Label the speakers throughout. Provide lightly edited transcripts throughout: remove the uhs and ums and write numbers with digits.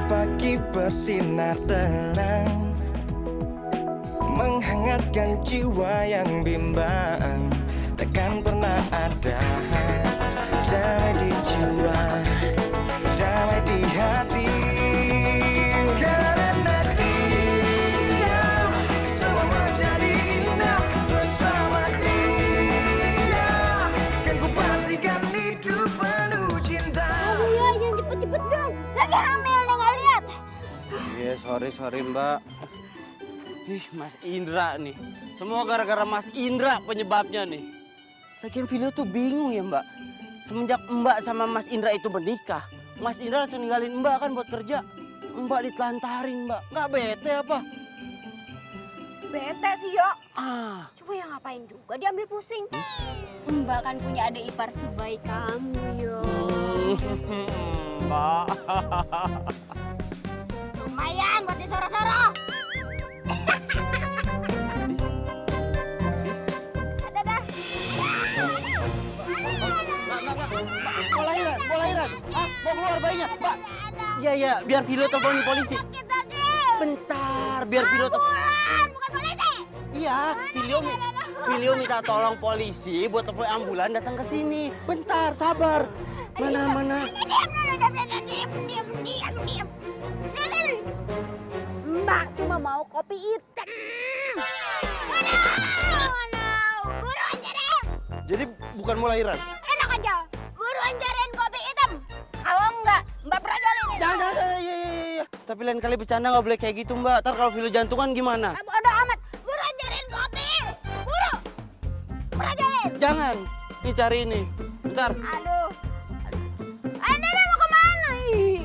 Speaker 1: pagi bersinar terang, menghangatkan jiwa yang bimbang. Takkan pernah ada damai di jiwa, damai di hati. Karena dia semua menjadi indah. Bersama dia kan ku pastikan hidup penuh cinta.
Speaker 2: Aduh ya, jangan cepet-cepet dong. Lagi hamil nih, nggak lihat.
Speaker 3: Iya, sorry Mbak. Ih, Mas Indra nih. Semua gara-gara Mas Indra penyebabnya nih. Lagian Filio tuh bingung ya Mbak. Semenjak Mbak sama Mas Indra itu menikah, Mas Indra langsung ninggalin Mbak kan buat kerja. Mbak ditelantarin Mbak. Nggak bete apa?
Speaker 2: Bete sih, Yo.
Speaker 3: Ah.
Speaker 2: Cuma yang ngapain juga diambil pusing. Mbak kan punya adik ipar sebaik kamu, Yo.
Speaker 3: Mbak.
Speaker 2: Lumayan buat disoro-soro. Ada dah.
Speaker 3: Mau lahiran. Ah, mau keluar bayinya, Mbak. Iya, biar Filio teleponin polisi. Bentar, biar Filio
Speaker 2: Ambulan, bukan polisi.
Speaker 3: Iya, Filio minta tolong polisi buat telepon ambulan datang ke sini. Bentar, sabar. Mana?
Speaker 2: Diam. Mbak cuma mau kopi hitam. Buruan cariin.
Speaker 3: Jadi bukan mau lahiran?
Speaker 2: Enak aja. Buruan cariin kopi hitam. Kalau enggak, Mbak perajolin.
Speaker 3: Jangan, iya. Tapi lain kali bercanda nggak boleh kayak gitu, Mbak. Ntar kalau Filio jantungan gimana?
Speaker 2: Bodoh amat. Buruan cariin kopi. Buru. Perajolin.
Speaker 3: Jangan. Nih cari ini. Bentar.
Speaker 2: Aduh. Anda mau kemana? Ih.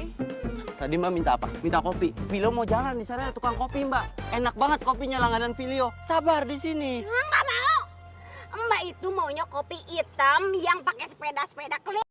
Speaker 3: Tadi Mbak minta apa? Minta kopi. Filio mau jalan, di sana ada tukang kopi, Mbak. Enak banget kopinya langganan Filio. Sabar di sini.
Speaker 2: Nggak mau. Mbak itu maunya kopi hitam yang pakai sepeda-sepeda keliling.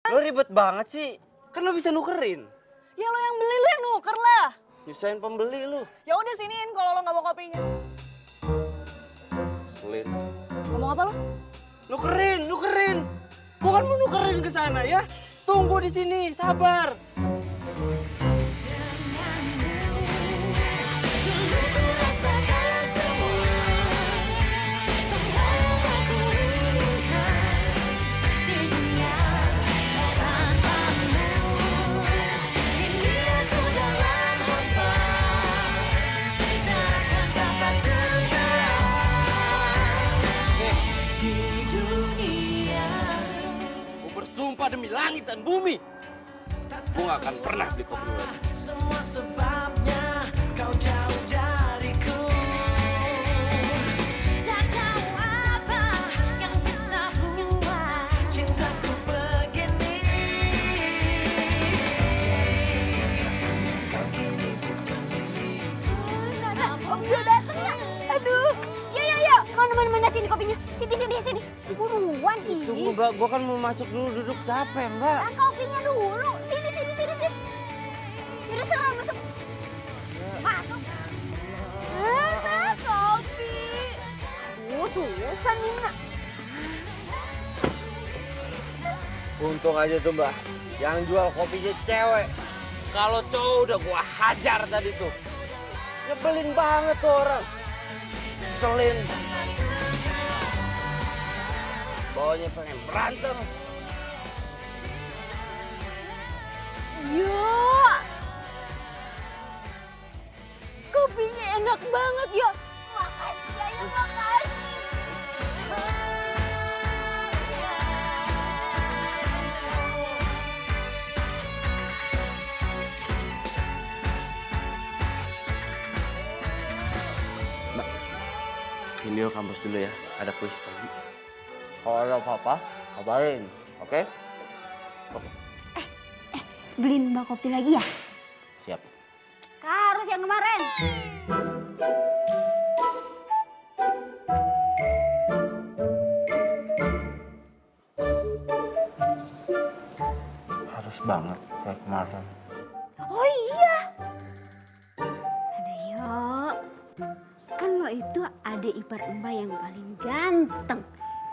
Speaker 3: Lo ribet banget sih. Kan lo bisa nukerin.
Speaker 4: Ya lo yang beli, lo yang nuker lah.
Speaker 3: Nyusahin pembeli lo.
Speaker 4: Ya udah siniin kalau lo nggak mau kopinya.
Speaker 3: Sulit.
Speaker 4: Ngomong apa lo?
Speaker 3: Nukerin, nukerin. Gua kan mau nukerin ke sana ya. Tunggu di sini, sabar. Bersumpah demi langit dan bumi, gue gak akan pernah beli kopi lagi.
Speaker 1: Semua sebabnya kau jauh dariku.
Speaker 5: Tak tahu apa yang bisa membuat
Speaker 1: Cintaku begini. Kau kini bukan milikku.
Speaker 2: Om Jo dateng ya. Aduh. Ya. Kau nemenin sini kopinya. Sini. Buruan ih.
Speaker 3: Tunggu mbak, gue kan mau masuk dulu, duduk capek mbak.
Speaker 2: Nah, kopinya dulu. Sini. Yaudah sana masuk. Masuk. Kopi. Susah nih nak.
Speaker 3: Untung aja tuh mbak, yang jual kopinya cewek. Kalau cowok udah gue hajar tadi tuh. Nyebelin banget tuh orang. Nyebelin. Bawanya pengen berantem.
Speaker 2: Yo. Kopinya enak banget ya. Makasih ya, makasih.
Speaker 3: Mbak, ini ke kampus dulu ya, ada kuis pagi. Kalau ada apa-apa, kabarin, oke? Oke.
Speaker 2: Beliin Mbak kopi lagi ya?
Speaker 3: Siap.
Speaker 2: Harus yang kemarin.
Speaker 3: Harus banget kayak kemarin.
Speaker 2: Oh iya. Aduh yo. Kan lo itu adik ipar Mbak yang paling ganteng.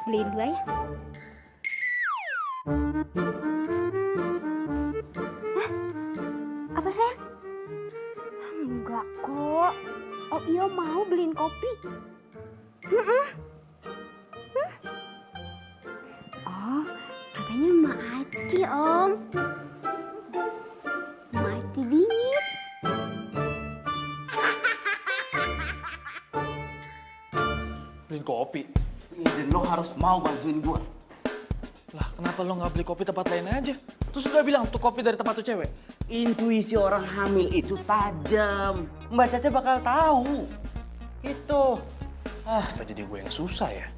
Speaker 2: Beliin 2 ya. Hah? Apa sayang? Enggak kok. Oh iya mau beliin kopi. Oh, katanya Mak Aci, Om. Mak Aci bingit.
Speaker 6: Beliin kopi?
Speaker 3: Iya, dan lo harus mau bantuin gua.
Speaker 6: Lah kenapa lo nggak beli kopi tempat lain aja? Terus udah bilang tuh kopi dari tempat tuh cewek.
Speaker 3: Intuisi orang hamil itu tajam. Mbak Caca bakal tahu. Gitu.
Speaker 6: Apa jadi gue yang susah ya?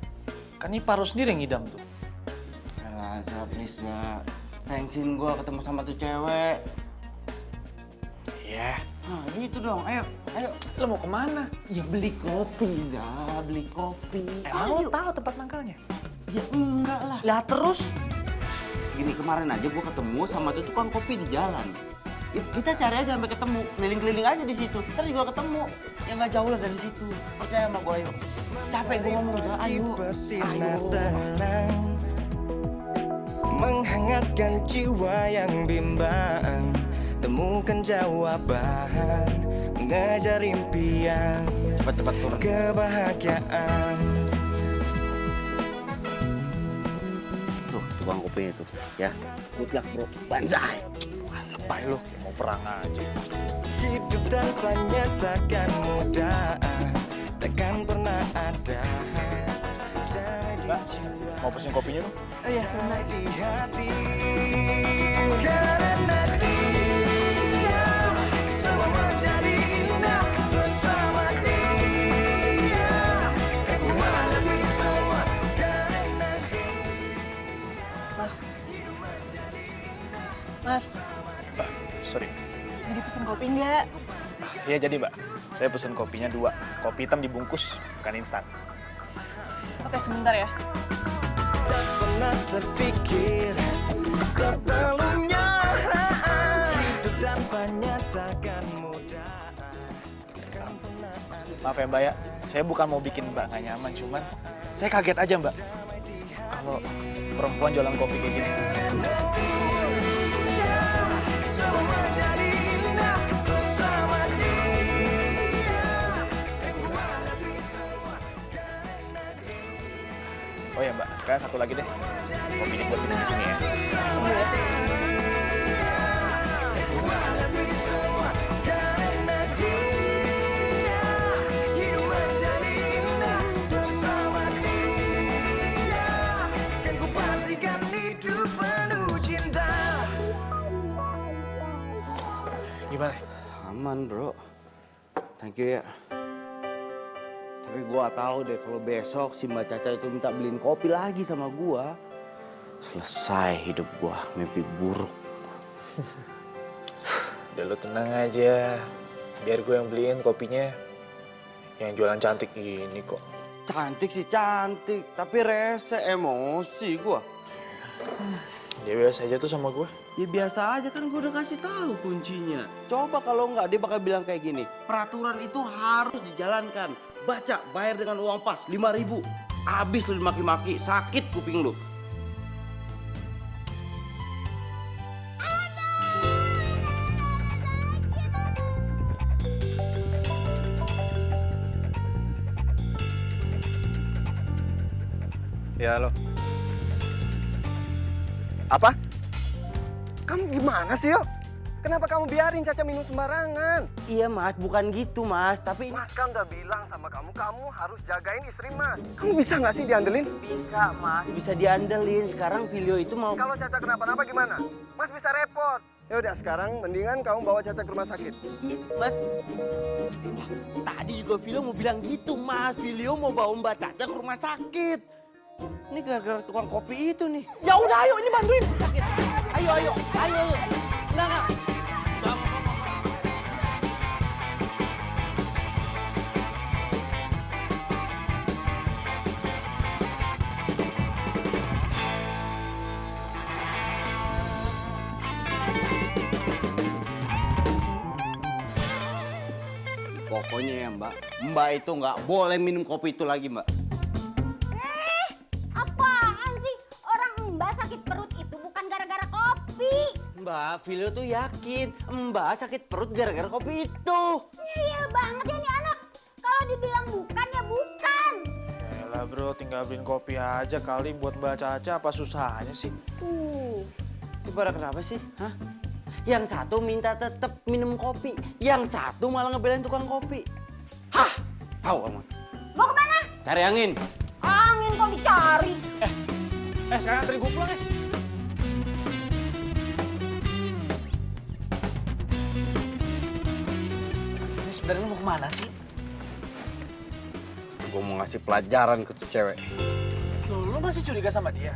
Speaker 6: Kan ini Paro sendiri yang ngidam tuh.
Speaker 3: Alah, Za, please ya. Thanksin gua ketemu sama tuh cewek.
Speaker 6: Iya.
Speaker 3: Nah, gitu dong. Ayo.
Speaker 6: Lo mau kemana?
Speaker 3: Ya beli kopi, Za. Beli kopi.
Speaker 6: Emang lo tahu tempat mangkalnya?
Speaker 3: Ya enggak lah.
Speaker 6: Lah terus?
Speaker 3: Gini, kemarin aja gua ketemu sama tuh tukang kopi di jalan. Ya, kita cari aja sampai ketemu. Keliling-keliling aja di situ. Ntar juga ketemu. Ya nggak jauh lah dari situ. Percaya sama gua, ayo. Capek gua ngomong, Za. Ayo.
Speaker 1: Bersinar terang, menghangatkan jiwa yang bimbang. Temukan jawaban, mengejar impian,
Speaker 3: Cepat-cepat turun.
Speaker 1: kebahagiaan.
Speaker 3: Tuh, tukang kopinya tuh. Ya. Good luck, bro. Banzai.
Speaker 6: Lebay lo, mau perang aja.
Speaker 1: Hidup tanpanya takkan mudah, takkan pernah ada.
Speaker 6: Mbak, mau pesen kopinya dong?
Speaker 4: Oh iya, sebentar.
Speaker 1: Di hati, karena dia semua menjadi indah bersama dia. Aku mengalami semua karena dia.
Speaker 4: Mas,
Speaker 6: Sorry.
Speaker 4: jadi pesen kopi nggak?
Speaker 6: Iya jadi mbak. Saya pesen kopinya 2. Kopi hitam dibungkus, bukan instan.
Speaker 4: Oke, sebentar ya.
Speaker 1: Tak pernah terpikir sebelumnya. Hidup tanpa nyatakan mudah.
Speaker 6: Maaf ya Mbak ya, saya bukan mau bikin Mbak nggak nyaman, cuman saya kaget aja Mbak. Kalau perempuan jualan kopi kayak gini.
Speaker 1: Semua jadi indah bersama dia.
Speaker 6: Oh ya Mbak, sekarang satu lagi deh. Kopinya buat minum di sini ya.
Speaker 1: Pastikan hidup penuh cinta.
Speaker 6: Gimana?
Speaker 3: Aman bro, thank you ya. Tapi gua tahu deh kalau besok si Mbak Caca itu minta beliin kopi lagi sama gua, selesai hidup gua, mimpi buruk.
Speaker 6: Udah lu tenang aja, biar gue yang beliin kopinya. Yang jualan cantik gini kok.
Speaker 3: Cantik sih cantik, tapi rese, emosi gua.
Speaker 6: Dia biasa aja tuh sama gue.
Speaker 3: Ya biasa aja kan gua udah kasih tahu kuncinya. Coba kalau nggak dia bakal bilang kayak gini, peraturan itu harus dijalankan. Baca, bayar dengan uang pas 5.000. Abis lu dimaki-maki, sakit kuping lu.
Speaker 6: Ya lo.
Speaker 7: Apa? Kamu gimana sih, Yo? Kenapa kamu biarin Caca minum sembarangan?
Speaker 3: Iya mas, bukan gitu mas, tapi...
Speaker 7: Mas kan udah bilang sama kamu harus jagain istri Mas. Kamu bisa nggak sih diandelin?
Speaker 3: Bisa mas, bisa diandelin. Sekarang Vilio itu mau...
Speaker 7: Kalau Caca kenapa-napa gimana? Mas bisa repot. Ya udah, sekarang mendingan kamu bawa Caca ke rumah sakit.
Speaker 3: Iya, mas, tadi juga Vilio mau bilang gitu mas. Vilio mau bawa Mbak Caca ke rumah sakit. Ini gara-gara tukang kopi itu nih.
Speaker 6: Ya udah ayo ini bantuin.
Speaker 3: Sakit. Ayo. Enggak. Pokoknya ya Mbak itu nggak boleh minum kopi itu lagi Mbak.
Speaker 2: Apaan sih? Orang Mbak sakit perut itu bukan gara-gara kopi.
Speaker 3: Mbak, Vilio tuh yakin Mbak sakit perut gara-gara kopi itu.
Speaker 2: Iya banget ya nih anak. Kalau dibilang bukan ya bukan.
Speaker 6: Yalah bro, tinggal beliin kopi aja kali buat Mbak Caca, apa susahnya sih?
Speaker 3: Ibarat kenapa sih? Hah? Yang satu minta tetap minum kopi, yang satu malah ngebelain tukang kopi. Hah? Tahu kamu?
Speaker 2: Mau kemana?
Speaker 3: Cari angin.
Speaker 2: Angin kok dicari.
Speaker 6: Sekarang anterin gue pulang ya. Ini sebenarnya lu mau kemana sih?
Speaker 3: Gue mau ngasih pelajaran ke tuh cewek.
Speaker 6: Lu masih curiga sama dia?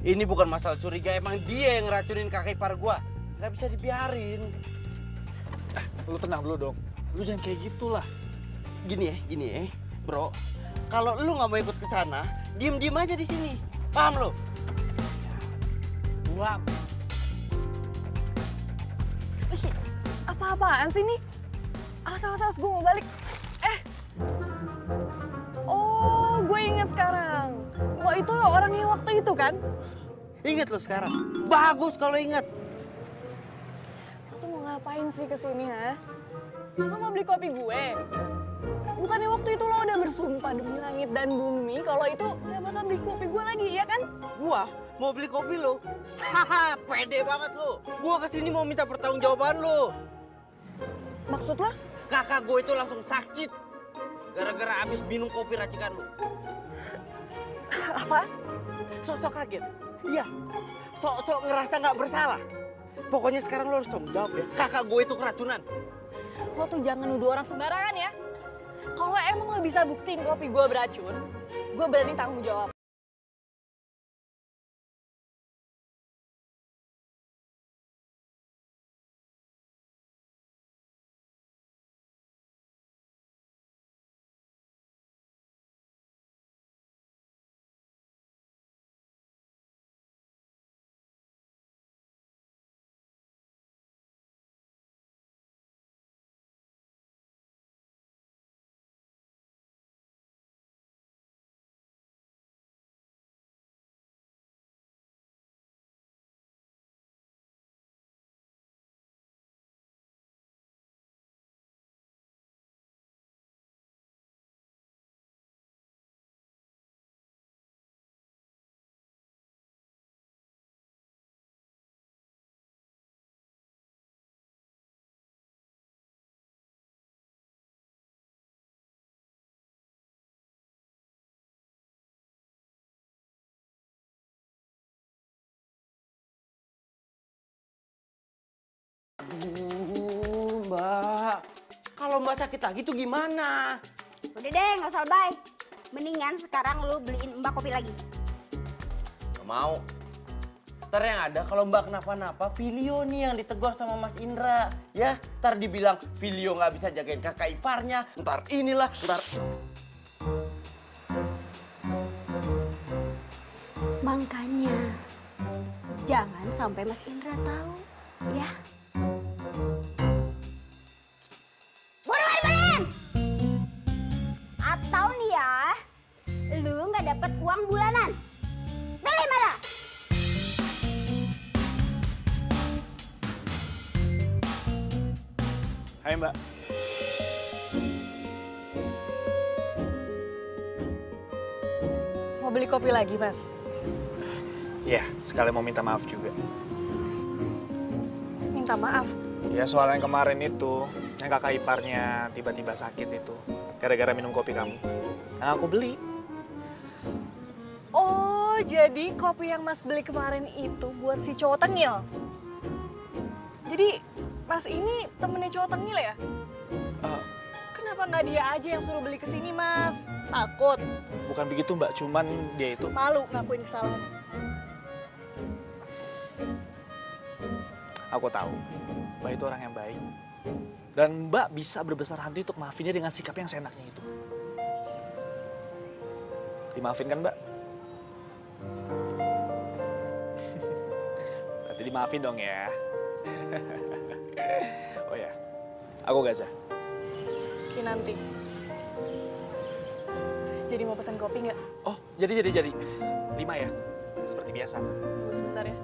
Speaker 3: Ini bukan masalah curiga, emang dia yang ngeracunin kakek ipar gua. Gak bisa dibiarin.
Speaker 6: Lu tenang dulu dong. Lu jangan kayak gitulah.
Speaker 3: Gini ya, bro. Kalau lu nggak mau ikut ke sana, diem aja di sini. Paham lo?
Speaker 6: Buang.
Speaker 4: Apa-apaan sih nih? Awas, gue mau balik. Oh, gue ingat sekarang. Lo itu orang yang waktu itu kan?
Speaker 3: Ingat lo sekarang. Bagus kalau ingat.
Speaker 4: Lo tuh mau ngapain sih kesini, ha? Lo mau beli kopi gue? Bukannya waktu itu lo udah bersumpah demi langit dan bumi kalau itu gak bakal beli kopi gue lagi, ya kan?
Speaker 3: Gua mau beli kopi lo. Haha, pede banget lo. Gua kesini mau minta pertanggungjawaban lo.
Speaker 4: Maksud lo?
Speaker 3: Kakak gue itu langsung sakit gara-gara habis minum kopi racikan lo.
Speaker 4: Apa?
Speaker 3: Sok-sok kaget. Iya. Sok-sok ngerasa nggak bersalah. Pokoknya sekarang lo harus tanggung jawab ya. Kakak gue itu keracunan.
Speaker 4: Lo tuh jangan nuduh orang sembarangan ya. Kalau emang lo bisa buktiin kopi gue beracun, gue berani tanggung jawab.
Speaker 3: Mbak. Kalau Mbak sakit lagi tuh gimana?
Speaker 2: Udah deh, nggak usah lebay. Mendingan sekarang lu beliin Mbak kopi lagi.
Speaker 3: Gak mau. Ntar yang ada kalau Mbak kenapa-napa, Filio nih yang ditegur sama Mas Indra. Ya, ntar dibilang Filio nggak bisa jagain kakak iparnya. Ntar inilah, ntar...
Speaker 2: Makanya jangan sampai Mas Indra tahu, ya. Buruan! Atau nih ya, lu nggak dapet uang bulanan. Pilih mana?
Speaker 6: Hai Mbak.
Speaker 4: Mau beli kopi lagi, Mas?
Speaker 6: Ya, sekalian mau minta maaf juga.
Speaker 4: Minta maaf.
Speaker 6: Ya soal yang kemarin itu, yang kakak iparnya tiba-tiba sakit itu. Gara-gara minum kopi kamu. Yang aku beli.
Speaker 4: Oh, jadi kopi yang Mas beli kemarin itu buat si cowok tengil? Jadi Mas ini temennya cowok tengil ya? Kenapa nggak dia aja yang suruh beli ke sini, Mas? Takut?
Speaker 6: Bukan begitu Mbak, cuman dia itu...
Speaker 4: Malu ngakuin kesalahan?
Speaker 6: Aku tahu, Mbak itu orang yang baik. Dan Mbak bisa berbesar hati untuk maafinnya dengan sikap yang seenaknya itu. Dimaafin kan Mbak? Berarti dimaafin dong ya. Oh ya, aku Gaza.
Speaker 4: Nanti. Jadi mau pesan kopi nggak?
Speaker 6: Oh, jadi. 5 ya? Seperti biasa.
Speaker 4: Tunggu sebentar ya.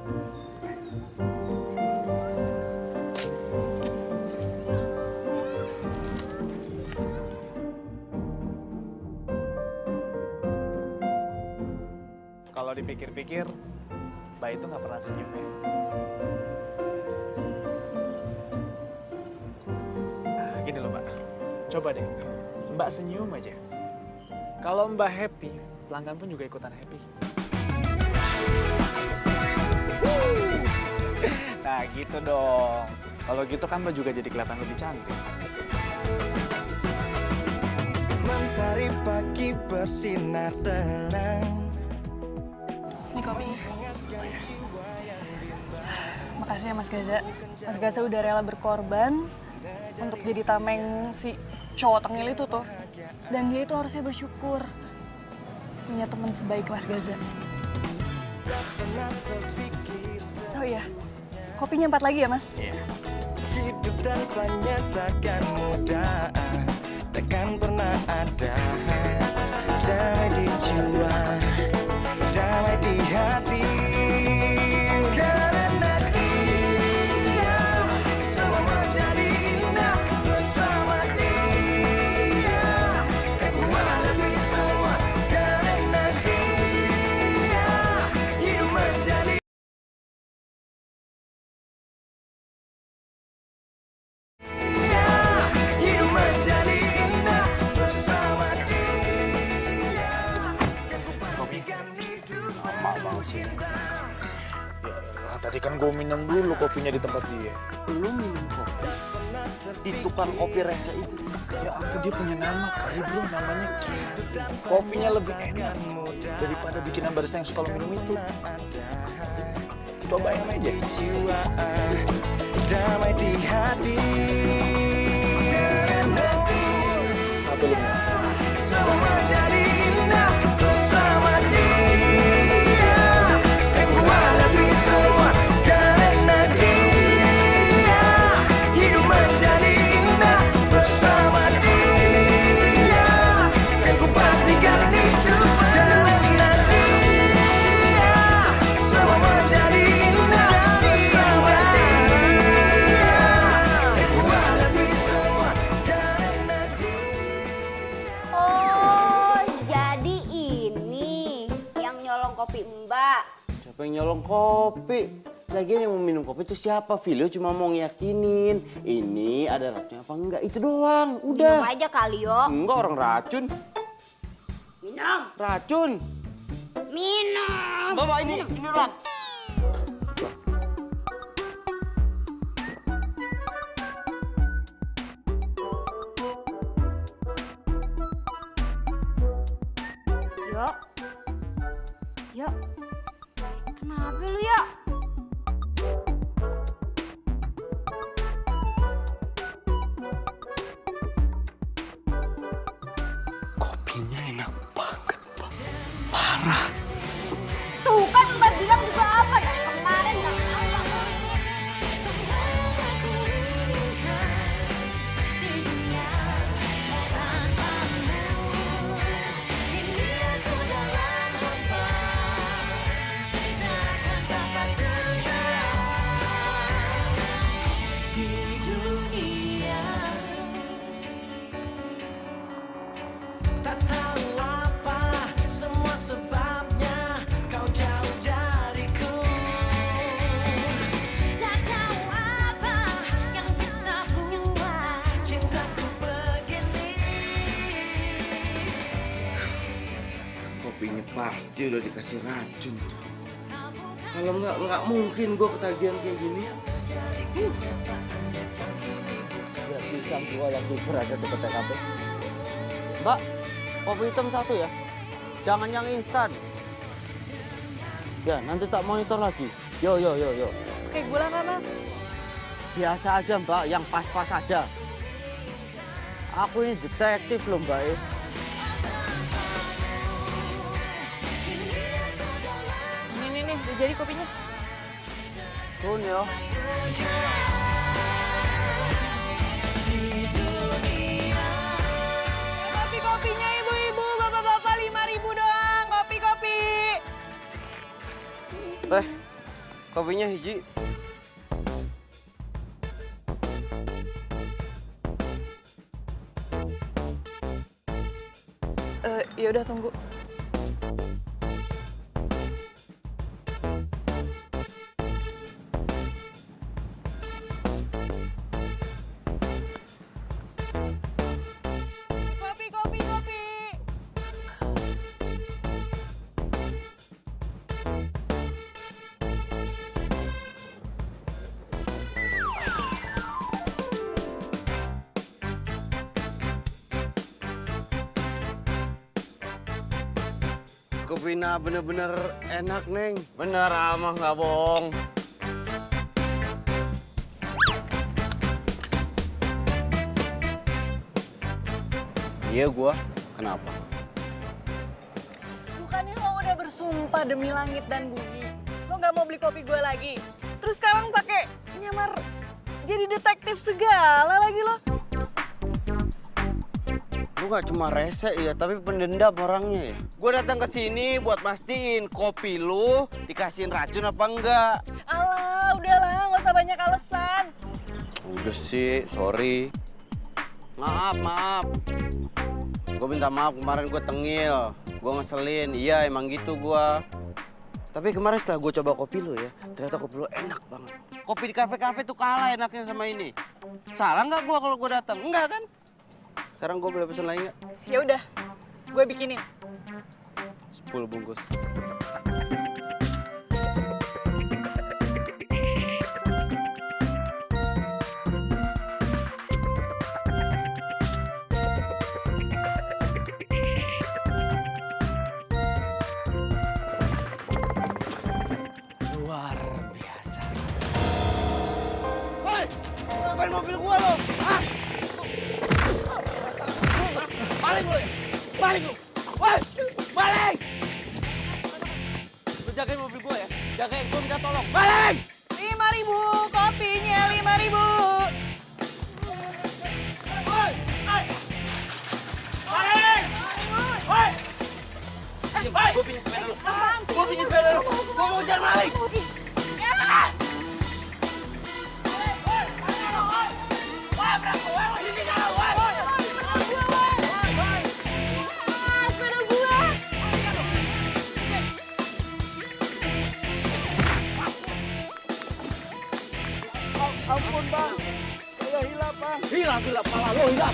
Speaker 6: Kalau dipikir-pikir, Mbak itu nggak pernah senyum ya. Nah, gini loh Mbak, coba deh, Mbak senyum aja. Kalau Mbak happy, pelanggan pun juga ikutan happy. Nah gitu dong, kalau gitu kan Mbak juga jadi kelihatan lebih cantik.
Speaker 1: Mentari pagi bersinar terang.
Speaker 4: Ini kopinya. Makasih ya Mas Gaza. Mas Gaza udah rela berkorban untuk jadi tameng si cowok tengil itu tuh. Dan dia itu harusnya bersyukur punya teman sebaik Mas Gaza. Oh iya, kopinya 4 lagi ya Mas?
Speaker 6: Iya.
Speaker 1: Hidup tanpanya takkan mudah, takkan pernah ada. Damai di jiwa, damai di hati. Karena dia semua menjadi indah bersama dia. Aku hadapi semua karena dia hidup menjadi. Hidup menjadi indah bersama dia. Pastikan hidup penuh cinta.
Speaker 6: Nah, tadi kan gue minum dulu kopinya di tempat dia.
Speaker 3: Lu minum kopi di tukang kopi rese itu.
Speaker 6: Ya ampun, dia punya nama kali bro, namanya Ki. Kopinya lebih enak daripada bikinan barista yang suka lo minum itu. Cobain aja.
Speaker 1: Jiwa damai di hati. Karena dia
Speaker 6: Apa lu mau?
Speaker 1: semua menjadi indah bersama dia. Aku hadapi semua karena dia hidup menjadi indah bersama dia. Aku pastikan hidup karena dia semua menjadi indah bersama dia. Aku hadapi semua karena dia.
Speaker 2: Oh, jadi ini yang nyolong kopi Mbak.
Speaker 3: Siapa yang nyolong kopi? Lagian yang mau minum kopi itu siapa? Filio cuma mau ngiyakinin ini ada racun apa enggak, itu doang.
Speaker 2: Minum
Speaker 3: Udah.
Speaker 2: aja kali yo.
Speaker 3: Enggak, orang racun.
Speaker 2: Minum.
Speaker 3: Racun.
Speaker 2: Minum.
Speaker 3: Bawa ini rat.
Speaker 2: Kenapa lu ya?
Speaker 3: Kopinya enak banget, Pak. Parah.
Speaker 2: Tuh kan Mbak bilang juga apa ya? Kemarin nggak apa.
Speaker 1: Tak tahu apa semua sebabnya kau jauh dariku.
Speaker 5: Tak tahu apa yang bisa buat
Speaker 1: Cintaku begini.
Speaker 3: Kopinya pasti udah dikasih racun. Kalau nggak mungkin gue ketagihan kayak gini. Gak bisa gue lagi berada di TKP. Mbak, kopi hitam satu ya. Jangan yang instan. Ya, nanti tak monitor lagi. Yo.
Speaker 4: Kayak gula nggak mas?
Speaker 3: Biasa aja Mbak, yang pas-pas aja. Aku ini detektif loh Mbak.
Speaker 4: Nih, udah jadi kopinya.
Speaker 3: Sun ya.
Speaker 4: Kopi-kopinya ibu-ibu, bapak-bapak 5.000 doang. Kopi-kopi.
Speaker 3: Teh, kopinya hiji.
Speaker 4: Ya udah tunggu. Kopi.
Speaker 3: Kopinya bener-bener enak, Neng. Bener, amah nggak bohong. Iya, gua. Kenapa?
Speaker 4: Bukannya lo udah bersumpah demi langit dan bumi, lo nggak mau beli kopi gue lagi. Terus sekarang pakai nyamar jadi detektif segala lagi lo.
Speaker 3: Lu nggak cuma rese ya, tapi pendendam orangnya ya. Gue datang ke sini buat mastiin kopi lu dikasihin racun apa enggak.
Speaker 4: Alah, udahlah, nggak usah banyak alasan.
Speaker 3: Udah sih, sorry. Maaf. Gue minta maaf kemarin gue tengil, gue ngeselin. Iya emang gitu gue. Tapi kemarin setelah gue coba kopi lu ya, ternyata kopi lu enak banget. Kopi di kafe-kafe tuh kalah enaknya sama ini. Salah nggak gue kalau gue datang? Enggak kan? Sekarang gue boleh pesen lagi nggak?
Speaker 4: Ya udah, gue bikinin.
Speaker 3: 10 bungkus. Luar biasa. Woi, ngapain mobil gua lo? Hah? Balik lu! Balik lu! Woi! Balik! Lu jagain mobil gua ya. Jagain, gua minta tolong. Balik!
Speaker 4: 5.000 kopinya 5.000.
Speaker 3: Woi! Balik! Woi! Gua pinjam sepeda lu. Gua pinjam sepeda lu. Gua mau jalan balik.
Speaker 7: Ampun bang, saya hilap bang.
Speaker 3: Hilang pala lo, hilang.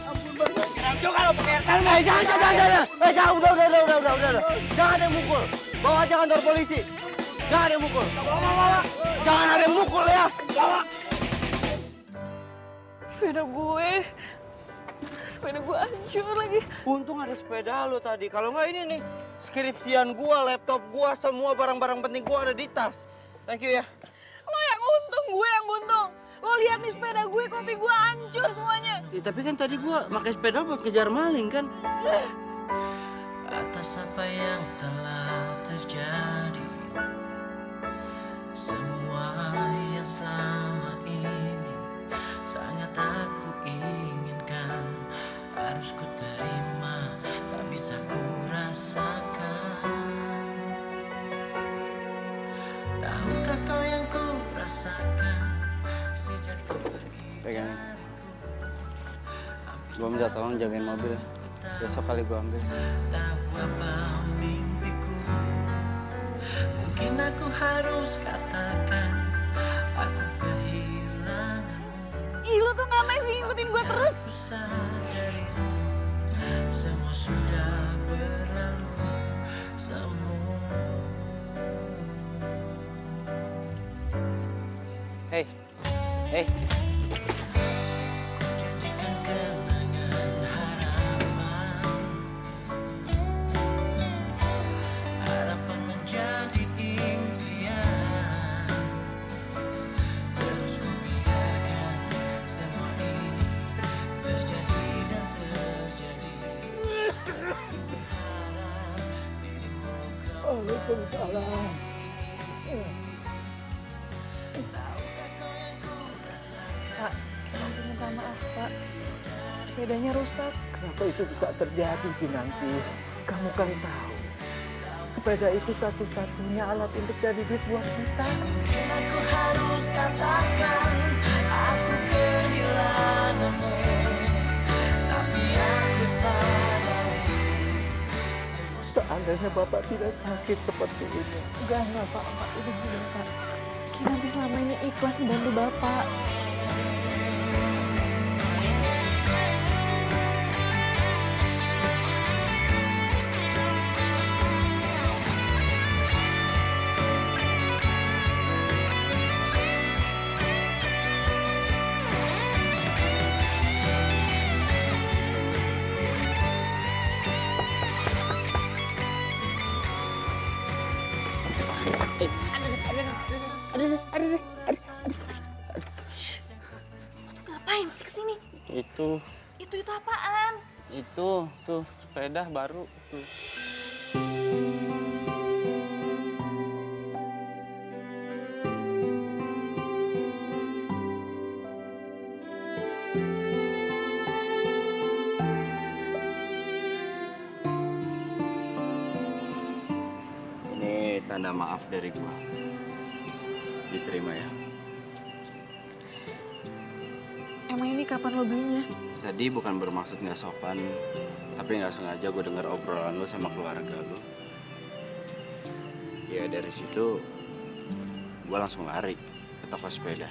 Speaker 7: Ampun bang.
Speaker 3: Kira juga lo pakai air tanah. Jangan. Udah. Jangan ada yang mukul. Bawa aja kantor polisi. Jangan ada yang mukul. Bawa. Jangan ada yang mukul ya. Bawa.
Speaker 4: Sepeda gue hancur lagi.
Speaker 3: Untung ada sepeda lo tadi. Kalau nggak ini nih, Skripsian gua, laptop gua, semua barang-barang penting gua ada di tas. Thank you ya.
Speaker 4: Lo yang untung, gue yang buntung. Lo lihat nih sepeda gue, kopi gue hancur semuanya.
Speaker 3: Ya, tapi kan tadi gua pakai sepeda buat kejar maling kan.
Speaker 1: Atas apa yang telah terjadi, semua yang selama ini sangat aku inginkan, harus ku terima, tak bisa ku rasakan. Tahukah kau yang ku rasakan sejak kau pergi?
Speaker 3: Pegangin. Gua minta tolong jagain mobil. Besok kali gua ambil.
Speaker 1: Tahu apa mimpiku? Mungkin aku harus katakan aku kehilanganmu.
Speaker 4: Ih, lo tuh ngapain sih ngikutin gue terus?
Speaker 1: Aku sadar itu semua sudah berlalu semua.
Speaker 3: Hey, hey.
Speaker 1: Ku jadikan kenangan harapan, harapan menjadi impian. Terus ku biarkan semua ini terjadi dan terjadi. Terus ku berharap dirimu kembali.
Speaker 4: Pak, aku minta maaf, Pak. Sepedanya rusak.
Speaker 8: Kenapa itu bisa terjadi, Kinanti? Kamu kan tahu, sepeda itu satu-satunya alat untuk jadi duit buat kita.
Speaker 1: Mungkin aku harus katakan aku kehilanganmu, tapi aku sadar itu.
Speaker 8: Seandainya Bapak tidak sakit seperti ini.
Speaker 4: Enggak apa-apa. Udah, Pak. Kinanti selama ini ikhlas membantu Bapak. Ngapain sih kesini?
Speaker 3: Itu
Speaker 4: Itu apaan?
Speaker 3: tuh sepeda baru tuh. Ini tanda maaf dari gua. Diterima ya.
Speaker 4: Emang ini kapan lo belinya?
Speaker 3: Tadi bukan bermaksud nggak sopan, tapi nggak sengaja gue dengar obrolan lu sama keluarga lu. Ya dari situ gue langsung lari ke toko sepeda.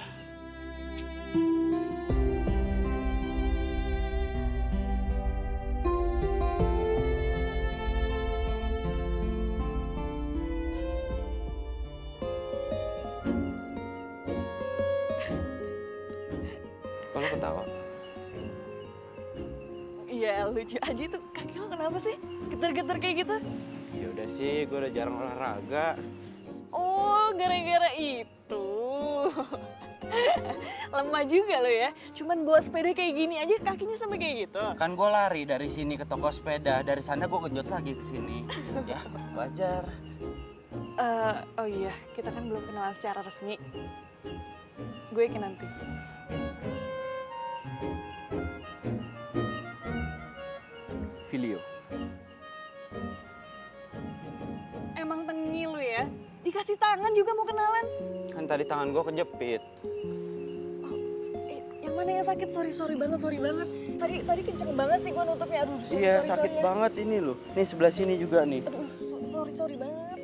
Speaker 3: Kalau ketawa?
Speaker 4: Iya, lucu aja tuh. Kaki lo kenapa sih? Getar-getar kayak gitu?
Speaker 3: Ya udah sih, gue udah jarang olahraga.
Speaker 4: Oh, gara-gara itu. Lemah juga lo ya. Cuman bawa sepeda kayak gini aja kakinya sampai kayak gitu.
Speaker 3: Kan gue lari dari sini ke toko sepeda, dari sana gue genjot lagi ke sini. Ya, wajar.
Speaker 4: Oh iya, kita kan belum kenalan secara resmi. Gue Kinanti.
Speaker 3: Filio.
Speaker 4: Emang tengil lu ya? Dikasih tangan juga mau kenalan?
Speaker 3: Kan tadi tangan gue kejepit.
Speaker 4: Yang mana yang sakit? Sorry banget. Tadi kenceng banget sih gue nutupnya. Aduh,
Speaker 3: Iya,
Speaker 4: sorry
Speaker 3: sakit
Speaker 4: ya.
Speaker 3: banget ini loh. Nih sebelah sini juga nih.
Speaker 4: Aduh, sorry banget.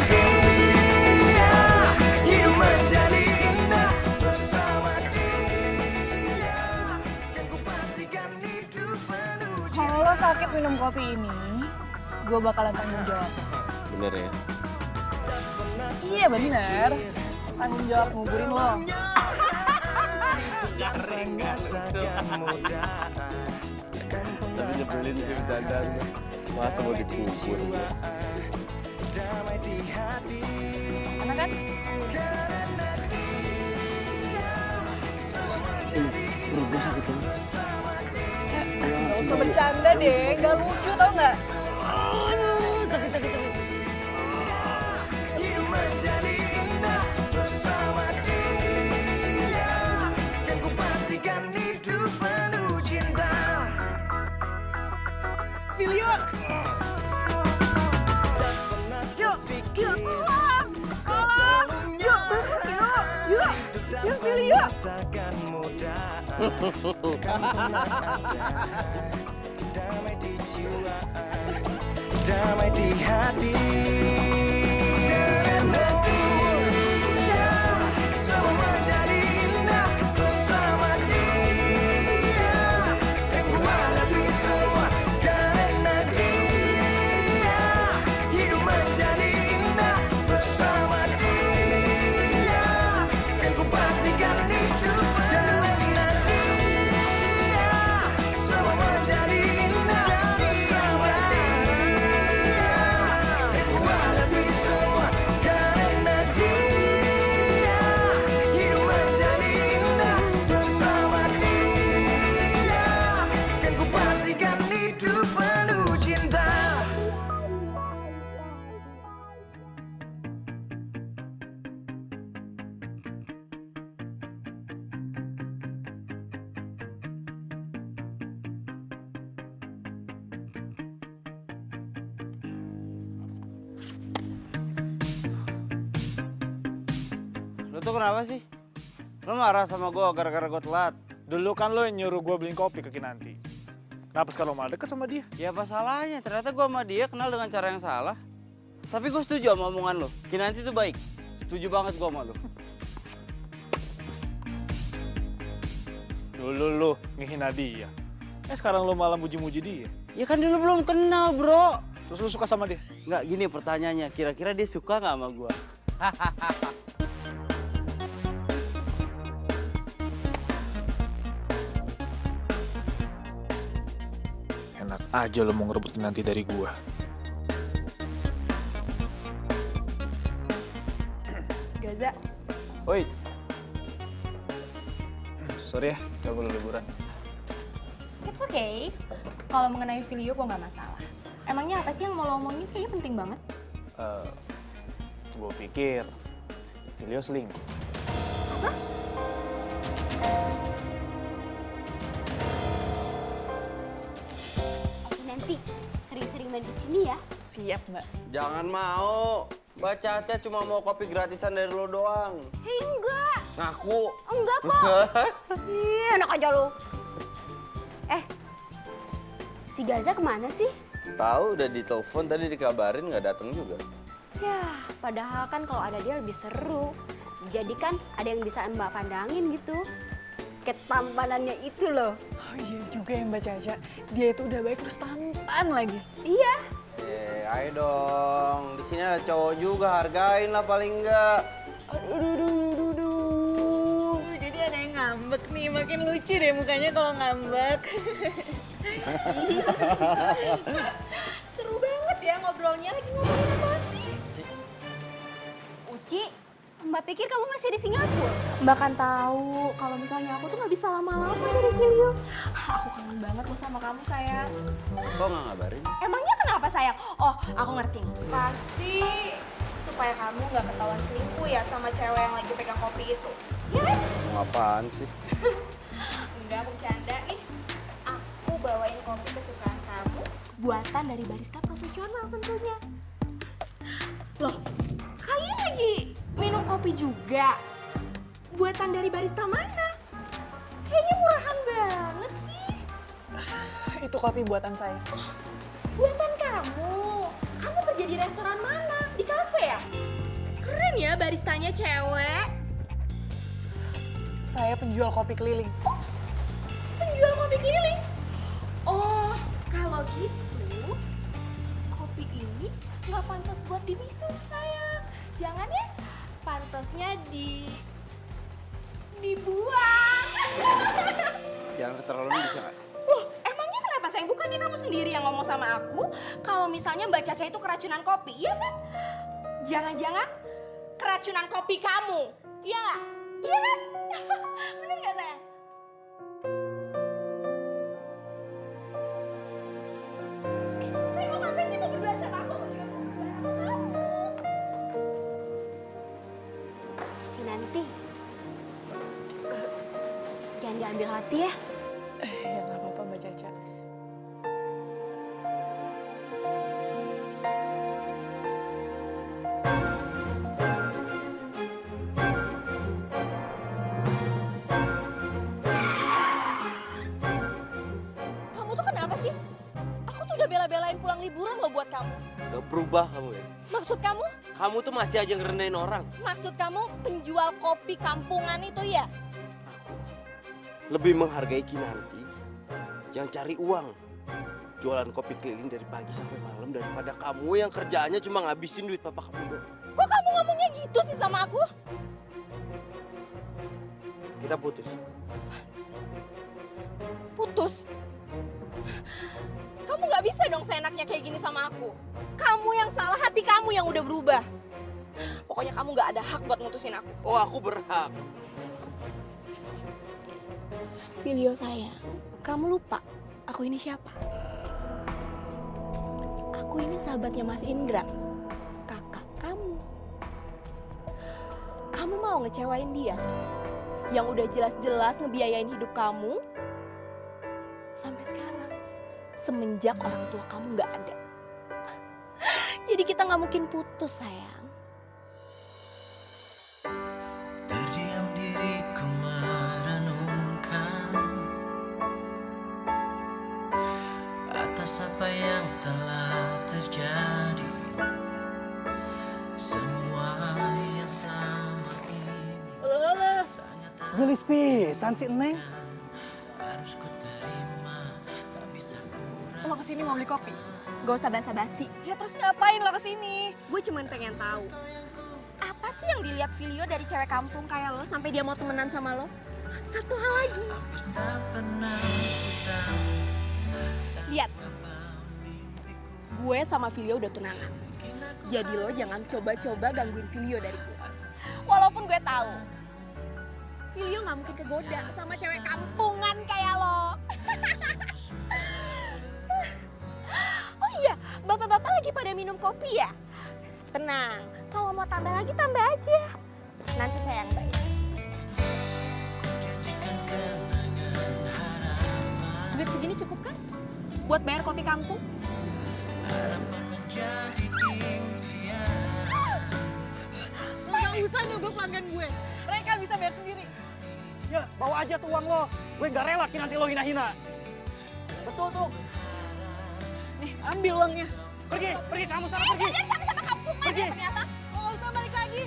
Speaker 1: dia, hidup menjadi indah bersama dia. Kan ku pastikan hidup penuh
Speaker 4: Kalau lo sakit minum kopi ini, gue bakalan tanggung jawab.
Speaker 3: Bener ya?
Speaker 4: Iya bener, tanggung jawab nguburin lo.
Speaker 3: Tapi nyebelin sih bercandanya. Masa mau dikubur ya?
Speaker 4: Enak kan?
Speaker 3: Perut gue sakit banget.
Speaker 4: Gak usah bercanda deh, gak lucu tau gak?
Speaker 1: hidup menjadi indah bersama dia. Kan ku pastikan hidup penuh cinta.
Speaker 4: Filio! Yuk, yuk, tolong! Yuk, Filio!
Speaker 1: Takkan mudah, damai di jiwa, damai di hati. Karena dia semua menjadi indah bersama dia. Yang ku hadapi semua karena dia. Hidup menjadi indah bersama dia. Kan ku pastikan hidup karena dia. Semua menjadi indah bersama dia. Yang ku hadapi semua karena dia. Hidup menjadi indah bersama dia. Kan ku pastikan hidup penuh cinta.
Speaker 3: Lo tuh kenapa sih? Lo marah sama gue gara-gara gue telat?
Speaker 6: Dulu kan lo yang nyuruh gue beliin kopi ke Kinanti. Kenapa sekarang lo malah deket sama dia?
Speaker 3: Ya apa salahnya? Ternyata gue sama dia kenal dengan cara yang salah. Tapi gue setuju sama omongan lo. Kinanti tuh baik. Setuju banget gue sama lo.
Speaker 6: Dulu lo ngehina dia. Sekarang lo malah muji-muji dia.
Speaker 3: Ya kan dulu belum kenal bro.
Speaker 6: Terus lo suka sama dia?
Speaker 3: Nggak gini pertanyaannya. Kira-kira dia suka nggak sama gue?
Speaker 6: Enak aja lo mau ngerebut Kinanti dari gue.
Speaker 4: Gaza,
Speaker 3: Woi,
Speaker 6: Sorry ya, gak perlu liburan.
Speaker 9: It's okay. Kalau mengenai Filio gue nggak masalah. Emangnya apa sih yang mau lo omongin? Kayaknya penting banget.
Speaker 6: Gue pikir Filio selingkuh.
Speaker 2: Nanti sering-sering main di sini ya.
Speaker 4: siap mbak.
Speaker 3: jangan mau. Mbak Caca cuma mau kopi gratisan dari lo doang.
Speaker 2: Hei enggak,
Speaker 3: Ngaku.
Speaker 2: enggak kok. Ih, enak aja lu. Si Gaza kemana sih?
Speaker 3: Tahu udah ditelepon tadi dikabarin nggak datang juga.
Speaker 2: Ya, padahal kan kalau ada dia lebih seru. Jadi kan ada yang bisa Mbak pandangin gitu. Ketampanannya itu loh.
Speaker 4: Oh iya juga ya Mbak Caca, dia itu udah baik terus tampan lagi.
Speaker 2: Iya.
Speaker 3: Ayo dong. Di sini ada cowok juga, hargain lah paling enggak.
Speaker 4: Aduh. Jadi ada yang ngambek nih, makin lucu deh mukanya kalau ngambek.
Speaker 9: Seru banget ya ngobrolnya. Lagi ngomongin apaan sih?
Speaker 2: Uci, Mbak pikir kamu masih di Singapura?
Speaker 9: Mbak kan tahu kalau misalnya aku tuh nggak bisa lama-lama dari Filio. Aku kangen banget loh sama kamu sayang.
Speaker 3: Kok nggak ngabarin?
Speaker 9: Emangnya kenapa sayang? Oh, aku ngerti. Pasti supaya kamu nggak ketahuan selingkuh ya sama cewek yang lagi pegang kopi itu. Ya kan?
Speaker 3: Apaan sih?
Speaker 9: Enggak, aku bercanda nih. Aku bawain kopi kesukaan kamu, buatan dari barista profesional tentunya. Loh, kalian lagi minum kopi juga? Buatan dari barista mana? Kayaknya murahan banget sih.
Speaker 4: Itu kopi buatan saya.
Speaker 9: Buatan kamu? Kamu kerja di restoran mana? Di kafe ya? kelihatan ya baristanya cewek.
Speaker 4: Saya penjual kopi keliling.
Speaker 9: Ups, penjual kopi keliling. Oh, kalau gitu kopi ini nggak pantas buat diminum sayang. Jangan ya, pantasnya dibuang.
Speaker 3: Jangan keterlaluan bisa nggak?
Speaker 9: Loh, emangnya kenapa sayang? Bukannya kamu sendiri yang ngomong sama aku kalau misalnya Mbak Caca itu keracunan kopi, iya kan? Jangan-jangan keracunan kopi kamu, iya nggak? Iya kan? Bener nggak sayang? Saya mau ngapain sih? Mau berduaan sama aku? Aku juga mau berduaan sama kamu.
Speaker 2: Nanti jangan diambil hati ya.
Speaker 4: Ya nggak apa-apa Mbak Caca.
Speaker 9: Kamu tuh kenapa sih? Aku tuh udah bela-belain pulang liburan loh buat kamu.
Speaker 3: Gak berubah kamu ya?
Speaker 9: Maksud kamu?
Speaker 3: Kamu tuh masih aja ngerendahin orang.
Speaker 9: Maksud kamu penjual kopi kampungan itu ya?
Speaker 3: Lebih menghargai Kinanti yang cari uang. Jualan kopi keliling dari pagi sampai malam daripada kamu yang kerjaannya cuma ngabisin duit papa kamu doang.
Speaker 9: Kok kamu ngomongnya gitu sih sama aku?
Speaker 3: Kita putus.
Speaker 9: Putus? Kamu gak bisa dong seenaknya kayak gini sama aku. Kamu yang salah, hati kamu yang udah berubah. Pokoknya kamu gak ada hak buat mutusin aku.
Speaker 3: Oh, aku berhak.
Speaker 9: Filio sayang, kamu lupa aku ini siapa? Aku ini sahabatnya Mas Indra, kakak kamu. Kamu mau ngecewain dia? Yang udah jelas-jelas ngebiayain hidup kamu sampai sekarang, semenjak orang tua kamu nggak ada. Jadi kita nggak mungkin putus sayang.
Speaker 1: Terdiam diriku merenungkan atas apa yang telah terjadi. Semua yang selama ini sangat
Speaker 8: Gelis pisan si Neng.
Speaker 1: harus ku terima, tak bisa ku
Speaker 4: Lo kesini mau beli kopi?
Speaker 2: Gak usah basa-basi.
Speaker 4: Ya terus ngapain lo kesini?
Speaker 2: Gue cuman pengen tahu apa sih yang dilihat Filio dari cewek kampung kayak lo sampai dia mau temenan sama lo? Satu hal lagi.
Speaker 1: tak pernah ku tahu.
Speaker 9: Lihat, gue sama Filio udah tunangan. Jadi lo jangan coba-coba gangguin Filio dari gue. Walaupun gue tahu Filio nggak mungkin kegoda sama cewek kampungan kayak lo. Oh iya, bapak-bapak lagi pada minum kopi ya? Tenang, kalau mau tambah lagi tambah aja. Nanti saya yang bayar. Duit segini cukup kan? Buat bayar kopi kampung?
Speaker 4: Lo gak usah nyogok pelanggan gue. Mereka bisa bayar sendiri.
Speaker 8: Ya, bawa aja tuh uang lo. Gue gak rela nanti lo hina-hina. Betul tuh.
Speaker 4: Nih, ambil uangnya.
Speaker 8: Pergi kamu sana, pergi.
Speaker 9: Kalian sama-sama kampungan
Speaker 8: Pergi.
Speaker 9: ya ternyata.
Speaker 4: Lo gak usah balik lagi.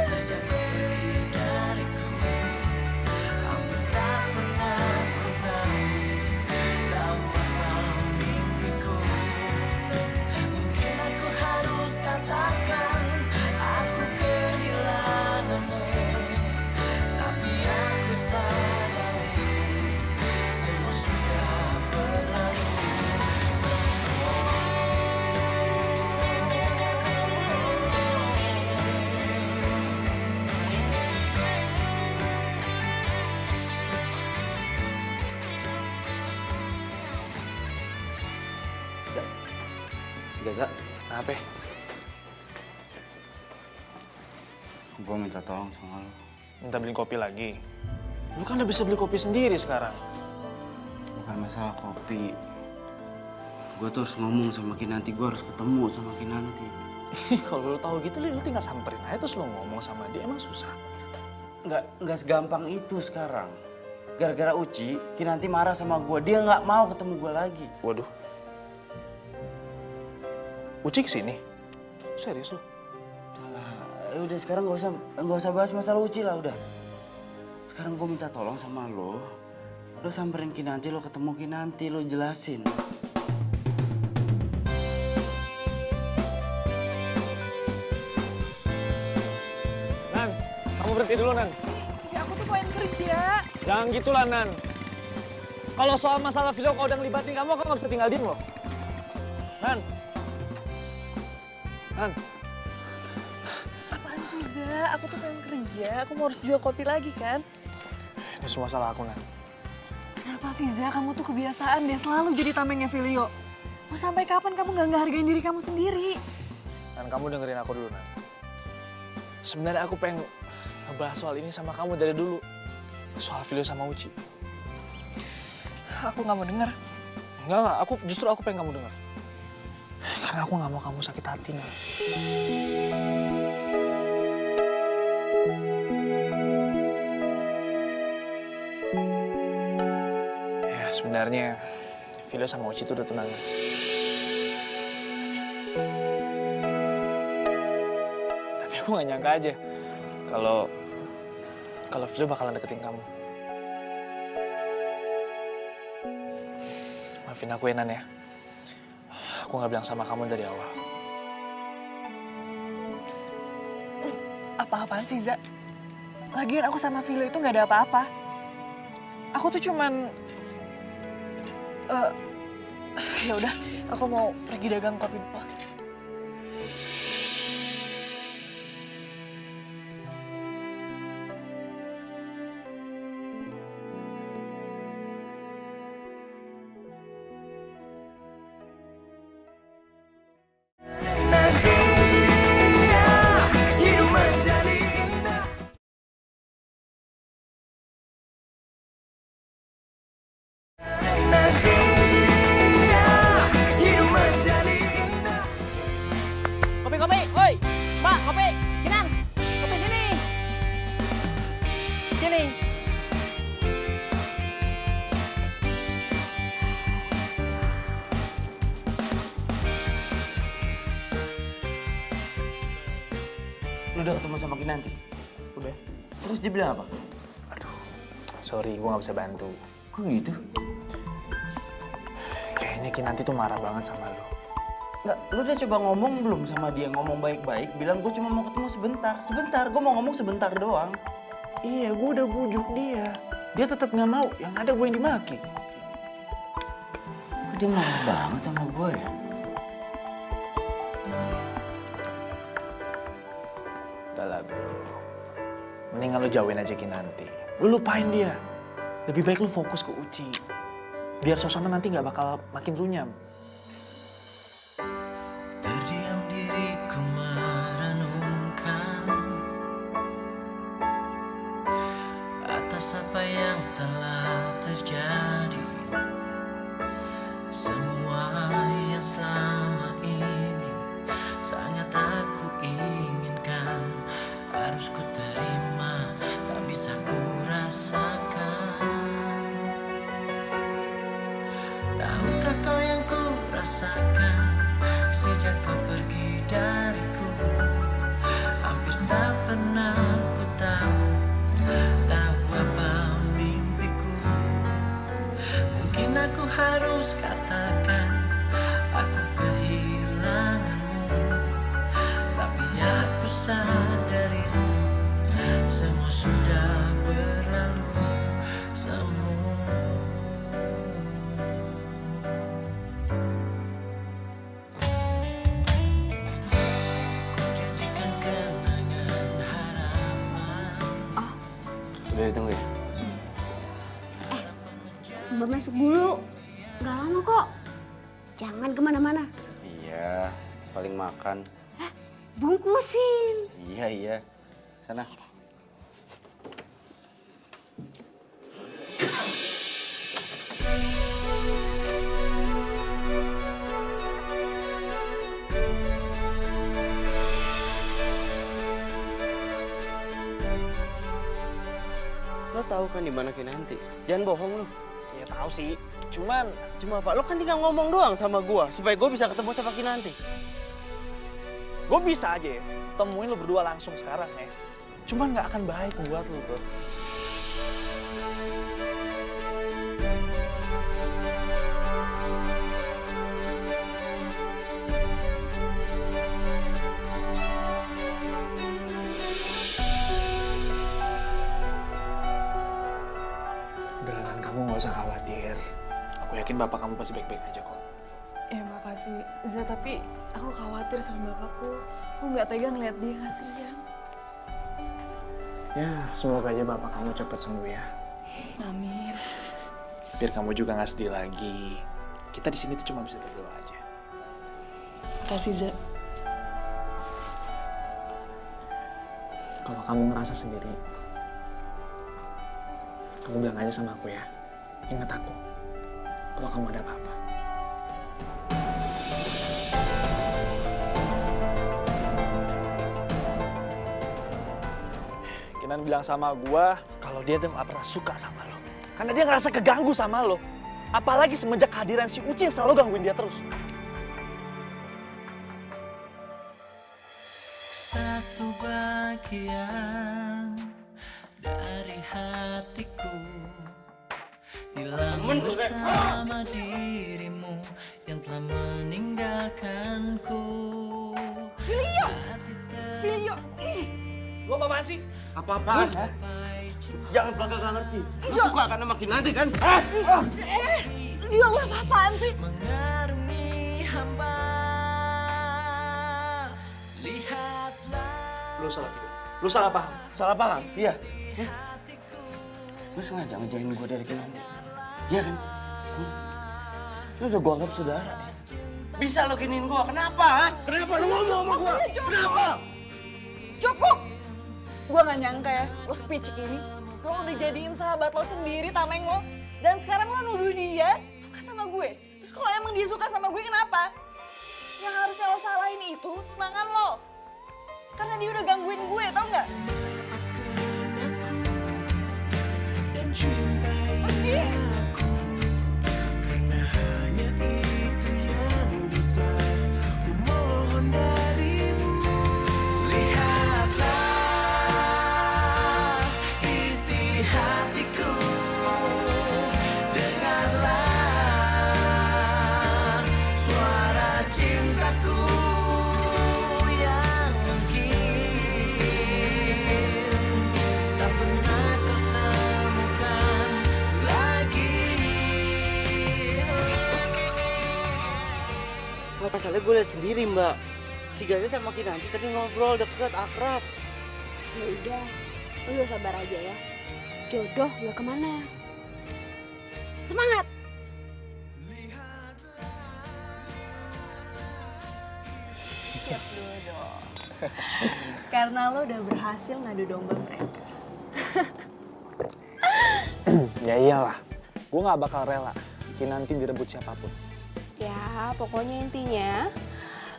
Speaker 1: Sejak kau pergi dariku, hampir tak pernah ku tahu apa mimpiku. Mungkin aku harus katakan aku kehilanganmu, tapi aku sadar itu semua sudah berlalu.
Speaker 3: Gaza,
Speaker 6: Apa?
Speaker 3: gue minta tolong sama lo.
Speaker 6: Minta beli kopi lagi? Lu kan udah bisa beli kopi sendiri sekarang.
Speaker 3: Bukan masalah kopi. Gue tuh harus ngomong sama Kinanti, gue harus ketemu sama Kinanti.
Speaker 6: Kalau lu tahu gitu, lu tinggal samperin aja terus lu ngomong sama dia. Emang susah?
Speaker 3: Nggak segampang itu sekarang. Gara-gara Uci, Kinanti marah sama gue. Dia nggak mau ketemu gue lagi.
Speaker 6: Waduh. Uci kesini? Serius lu?
Speaker 3: Udah sekarang nggak usah bahas masalah Uci lah udah. Sekarang gue minta tolong sama lo samperin Kinanti, lo ketemu Kinanti, lo jelasin.
Speaker 6: Nan, kamu berhenti dulu, Nan.
Speaker 4: Ya aku tuh pengen kerja.
Speaker 6: Jangan gitu lah, Nan. Kalau soal masalah video kalau udah ngelibatin kamu, aku nggak bisa tinggal diem loh. Nan. Nan.
Speaker 4: Apaan sih, Za? Aku tuh pengen kerja. Aku mau harus jual kopi lagi kan?
Speaker 6: Ini semua salah aku, Nan.
Speaker 4: Kenapa sih, Za? Kamu tuh kebiasaan deh selalu jadi tamengnya Filio. Mau sampai kapan kamu nggak ngehargain diri kamu sendiri?
Speaker 6: Dan kamu dengerin aku dulu, Nan. Sebenarnya aku pengen ngebahas soal ini sama kamu dari dulu. Soal Filio sama Uci.
Speaker 4: Aku nggak mau denger.
Speaker 6: Enggak, justru aku pengen kamu dengar. Karena aku nggak mau kamu sakit hati, Nan. Ya, sebenarnya Filio sama Uci itu udah tunangan. Tapi aku nggak nyangka aja kalau Filio bakalan deketin kamu. Maafin aku ya, Nan ya. Aku nggak bilang sama kamu dari awal.
Speaker 4: Apa-apaan sih, Za? Lagian aku sama Filio itu nggak ada apa-apa. Aku tuh cuman... ya udah, aku mau pergi dagang kopi dulu.
Speaker 6: Kopi, woi, Mbak, kopi, Kinan, kopi sini, sini.
Speaker 3: Lu udah ketemu sama Kinanti? Udah. Terus dia bilang apa?
Speaker 6: Aduh, sorry, gue nggak bisa bantu.
Speaker 3: Kok gitu?
Speaker 6: Kayaknya Kinanti tuh marah banget sama lo.
Speaker 3: Nggak, lu udah coba ngomong belum sama dia? Ngomong baik-baik, bilang gue cuma mau ketemu sebentar. Sebentar, gue mau ngomong sebentar doang.
Speaker 6: Iya, gue udah bujuk dia. Dia tetap nggak mau, yang ada gue yang dimaki.
Speaker 3: Kok dia marah banget sama gue ya?
Speaker 6: Udah lah, bro. Mendingan lu jauhin aja Kinanti. Lu lupain dia. Lebih baik lu fokus ke Uci. Biar suasana nanti nggak bakal makin runyam.
Speaker 1: Terdiam diriku merenungkan atas apa yang telah terjadi. Semua yang selama ini sangat aku inginkan, harus ku terima, tak bisa ku rasakan. Tahukah kau yang ku rasakan sejak kau pergi dariku? Hampir tak pernah ku tahu apa mimpiku. Mungkin aku harus katakan aku kehilanganmu, tapi aku sadar itu semua sudah berlalu semua. Ku jadikan kenangan harapan.
Speaker 3: Udah ditunggu ya?
Speaker 2: Mbak masuk dulu. Gak lama kok. Jangan kemana-mana.
Speaker 3: Iya, paling makan.
Speaker 2: Bungkusin.
Speaker 3: Iya. Sana. Lo tahu kan di mana Kinanti? Jangan bohong lo.
Speaker 6: Ya tahu sih. Cuman
Speaker 3: Cuma apa? Lo kan tinggal ngomong doang sama gua supaya gua bisa ketemu sama Kinanti.
Speaker 6: Gue bisa aja ya, temuin lo berdua langsung sekarang ya. Cuman nggak akan baik buat lo, bro. Udah, kamu nggak usah khawatir. Aku yakin bapak kamu pasti baik-baik aja kok.
Speaker 4: Ya makasih, Za, tapi aku khawatir sama bapakku. Aku nggak tega ngeliat dia kasihan.
Speaker 6: Ya, semoga aja bapak kamu cepat sembuh ya.
Speaker 4: Amin.
Speaker 6: Biar kamu juga nggak sedih lagi. Kita di sini tuh cuma bisa berdoa aja.
Speaker 4: Makasih, Za.
Speaker 6: Kalau kamu ngerasa sendiri, kamu bilang aja sama aku ya. Ingat aku, kalau kamu ada apa-apa. Kinan bilang sama gua kalau dia tuh gak pernah suka sama lo. Karena dia ngerasa keganggu sama lo. Apalagi semenjak kehadiran si Uci yang selalu gangguin dia terus.
Speaker 1: Satu bagian dari hatiku hilang bersama dirimu yang telah meninggalkanku.
Speaker 4: Filio,
Speaker 6: Lo apaan sih?
Speaker 3: Apa-apaan? Jangan bakal gak ngerti. Lu suka karena makin nanti kan?
Speaker 4: dia lo apa-apaan sih?
Speaker 1: Mengarungi hamba, lihatlah.
Speaker 6: Lo salah video. Lo salah paham.
Speaker 3: Salah paham? Iya. Lu sengaja ngejauhin gue dari Kinanti? Iya kan? Lu udah gue anggap saudara ya? Bisa lo giniin gue, kenapa? Kenapa lu ngomong sama gue? Kenapa?
Speaker 4: Cukup! Gue gak nyangka ya, lo speech ini. Lo udah jadiin sahabat lo sendiri, tameng lo. Dan sekarang lo nuduh dia suka sama gue. Terus kalau emang dia suka sama gue, kenapa? Yang harusnya lo salahin itu tunangan lo. Karena dia udah gangguin gue, tau gak? Pergi!
Speaker 1: Karena hanya itu yang bisa ku mohon darimu. Lihatlah isi hatiku, dengarlah suara cintaku yang mungkin tak pernah kau temukan lagi.
Speaker 3: Masalahnya gue liat sendiri mbak. Si Gaza sama Kinanti tadi ngobrol deket, akrab.
Speaker 2: Ya udah, lu sabar aja ya. Jodoh nggak kemana. Semangat!
Speaker 9: Siap dulu dong. Karena lo udah berhasil ngadu domba mereka.
Speaker 6: Ya iyalah. Gue gak bakal rela Kinanti direbut siapapun.
Speaker 9: Ya, pokoknya intinya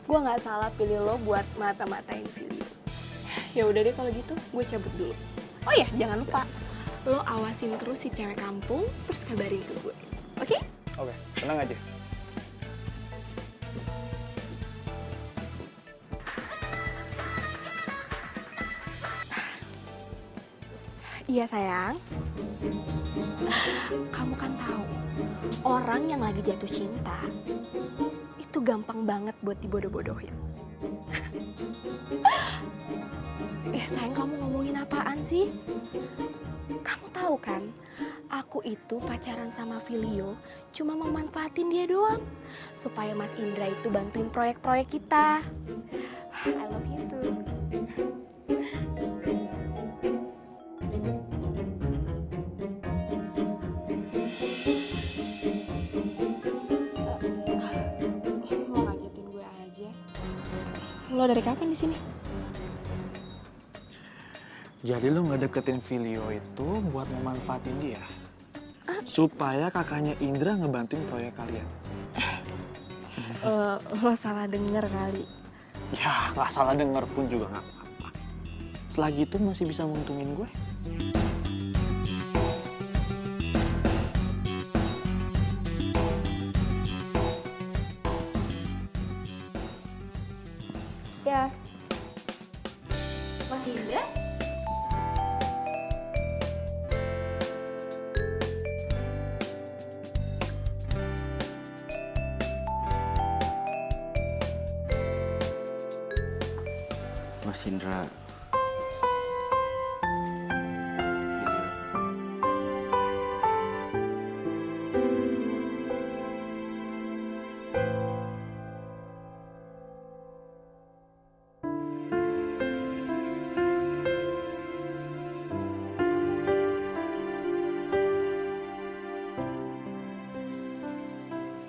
Speaker 9: gue nggak salah pilih lo buat mata-matain Filio. Ya udah deh kalau gitu, gue cabut dulu. Oh ya, jangan lupa lo awasin terus si cewek kampung, terus kabarin ke gue. Oke?
Speaker 6: Oke, tenang aja.
Speaker 9: Iya sayang. Kamu kan tahu, orang yang lagi jatuh cinta itu gampang banget buat dibodoh-bodohin. Sayang, kamu ngomongin apaan sih? Kamu tahu kan, aku itu pacaran sama Filio cuma mau manfaatin dia doang. Supaya Mas Indra itu bantuin proyek-proyek kita. I love you too. Lo ngagetin gue aja. Lo dari kapan di sini?
Speaker 6: Jadi lu ngedeketin Filio itu buat memanfaatin dia? Supaya kakaknya Indra ngebantuin proyek kalian?
Speaker 9: Lo salah denger kali.
Speaker 6: Ya, nggak salah denger pun juga nggak apa-apa. Selagi itu masih bisa nguntungin gue.
Speaker 9: Ya.
Speaker 3: Mas Indra.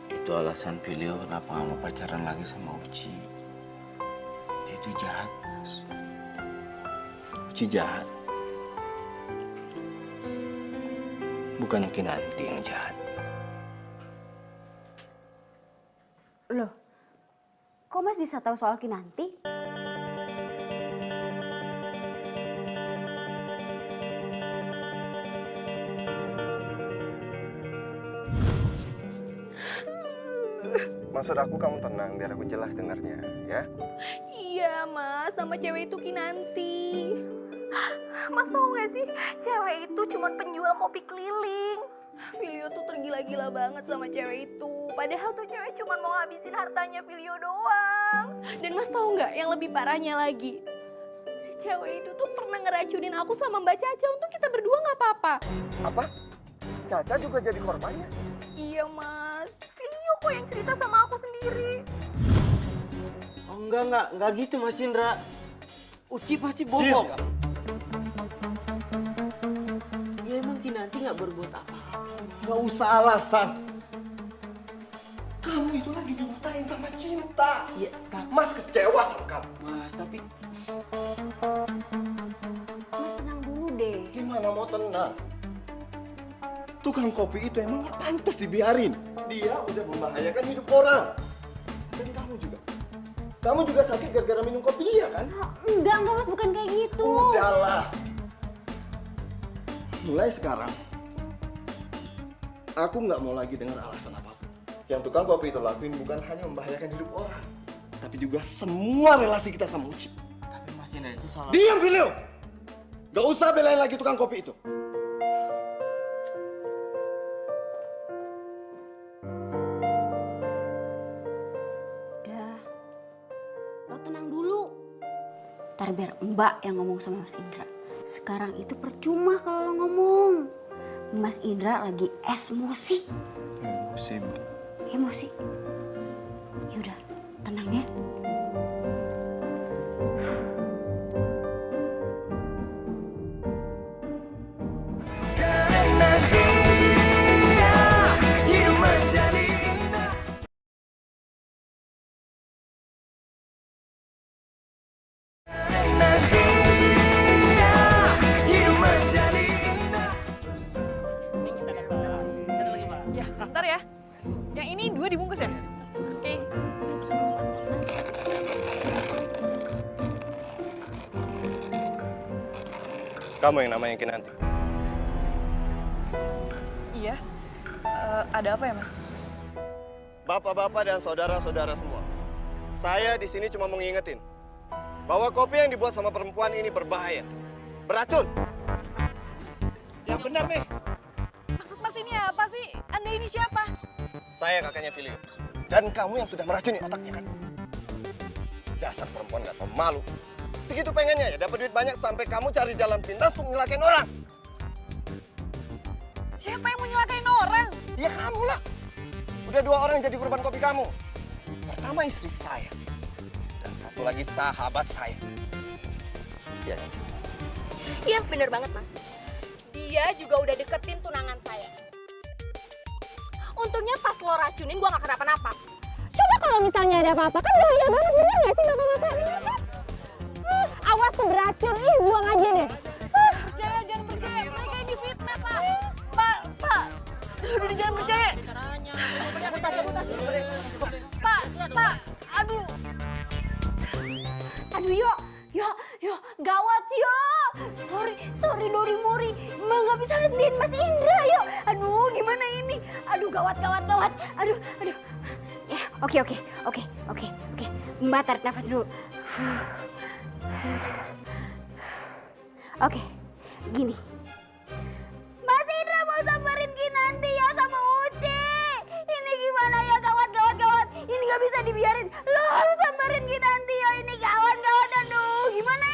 Speaker 3: Itu alasan Filio kenapa nggak mau pacaran lagi sama Uci. Dia itu jahat, Mas.
Speaker 7: Uci jahat. Bukan Kinanti yang jahat.
Speaker 2: Loh, kok Mas bisa tahu soal Kinanti?
Speaker 7: Maksud aku kamu tenang biar aku jelas dengarnya, ya.
Speaker 9: Iya mas, nama cewek itu Kinanti. Mas tau gak sih, cewek itu cuma penjual kopi keliling. Filio tuh tergila-gila banget sama cewek itu. Padahal tuh cewek cuma mau ngabisin hartanya Filio doang. Dan mas tau gak yang lebih parahnya lagi? Si cewek itu tuh pernah ngeracunin aku sama Mbak Caca untuk kita berdua gak apa-apa.
Speaker 7: Apa? Caca juga jadi korbannya?
Speaker 9: Iya mas, Filio kok yang cerita sama aku sendiri.
Speaker 3: Oh enggak gitu Mas Indra. Uci pasti bohong. Ya emang Kinanti nggak berbuat apa-apa.
Speaker 7: Gak usah alasan. Kamu itu lagi dibutain sama cinta.
Speaker 3: Ya, tapi
Speaker 7: Mas kecewa sama kamu.
Speaker 3: Mas, tapi
Speaker 2: Mas tenang dulu deh.
Speaker 7: Gimana mau tenang? Tukang kopi itu emang gak pantas dibiarin. Dia udah membahayakan hidup orang. Dan kamu juga. Kamu juga sakit gara-gara minum kopi dia kan?
Speaker 2: Enggak Mas, bukan kayak gitu.
Speaker 7: Udahlah. Mulai sekarang, aku nggak mau lagi dengar alasan apapun. Yang tukang kopi itu lakuin bukan hanya membahayakan hidup orang, tapi juga semua relasi kita sama Uci.
Speaker 3: tapi Mas Indra itu salah.
Speaker 7: Diam, Filio! Gak usah belain lagi tukang kopi itu.
Speaker 2: Udah, lo tenang dulu. Ntar biar Mbak yang ngomong sama Mas Indra. Sekarang itu percuma kalau lo ngomong. Mas Indra lagi emosi.
Speaker 6: Emosi, Mbak.
Speaker 2: Emosi. Yaudah, tenang ya.
Speaker 4: Ya, bentar ya. Yang ini 2 dibungkus ya? Oke.
Speaker 7: Kamu yang namanya Kinanti.
Speaker 4: Iya. Ada apa ya, Mas?
Speaker 7: Bapak-bapak dan saudara-saudara semua, saya di sini cuma mau ngingetin bahwa kopi yang dibuat sama perempuan ini berbahaya, beracun.
Speaker 8: Yang benar nih.
Speaker 4: Maksud Mas ini apa sih? Anda ini siapa?
Speaker 7: Saya kakaknya Filio. Dan kamu yang sudah meracuni otaknya kan? Dasar perempuan gak tau malu. Segitu pengennya ya dapat duit banyak sampai kamu cari jalan pintas untuk nyelakain orang.
Speaker 4: Siapa yang mau nyelakain orang?
Speaker 7: Ya kamu lah. Udah 2 orang jadi korban kopi kamu. Pertama istri saya. Dan satu lagi sahabat saya. Ya,
Speaker 9: Iya bener banget mas. Dia juga udah deketin tunangan saya. Untungnya pas lo racunin gue gak kenapa-napa.
Speaker 2: Coba kalau misalnya ada apa-apa kan bahaya banget, bener nggak sih bapak-bapak? Awas tuh beracun, buang aja deh.
Speaker 4: Jangan percaya. Mereka yang difitnah, Pak. Pak. Udah jangan percaya. Pak. Aduh.
Speaker 2: Aduh yo, gawat yo. Sorry Dori Mori, Mbak nggak bisa ngertiin Mas Indra yo. Aduh, gimana ini? Aduh, gawat. Aduh. Ya, oke. Mbak tarik nafas dulu. Oke, gini. Mas Indra mau samperin Kinanti ya sama Uci. Ini gimana ya, gawat. Ini nggak bisa dibiarin. Lo harus samperin Kinanti ya, ini gawat. Aduh, gimana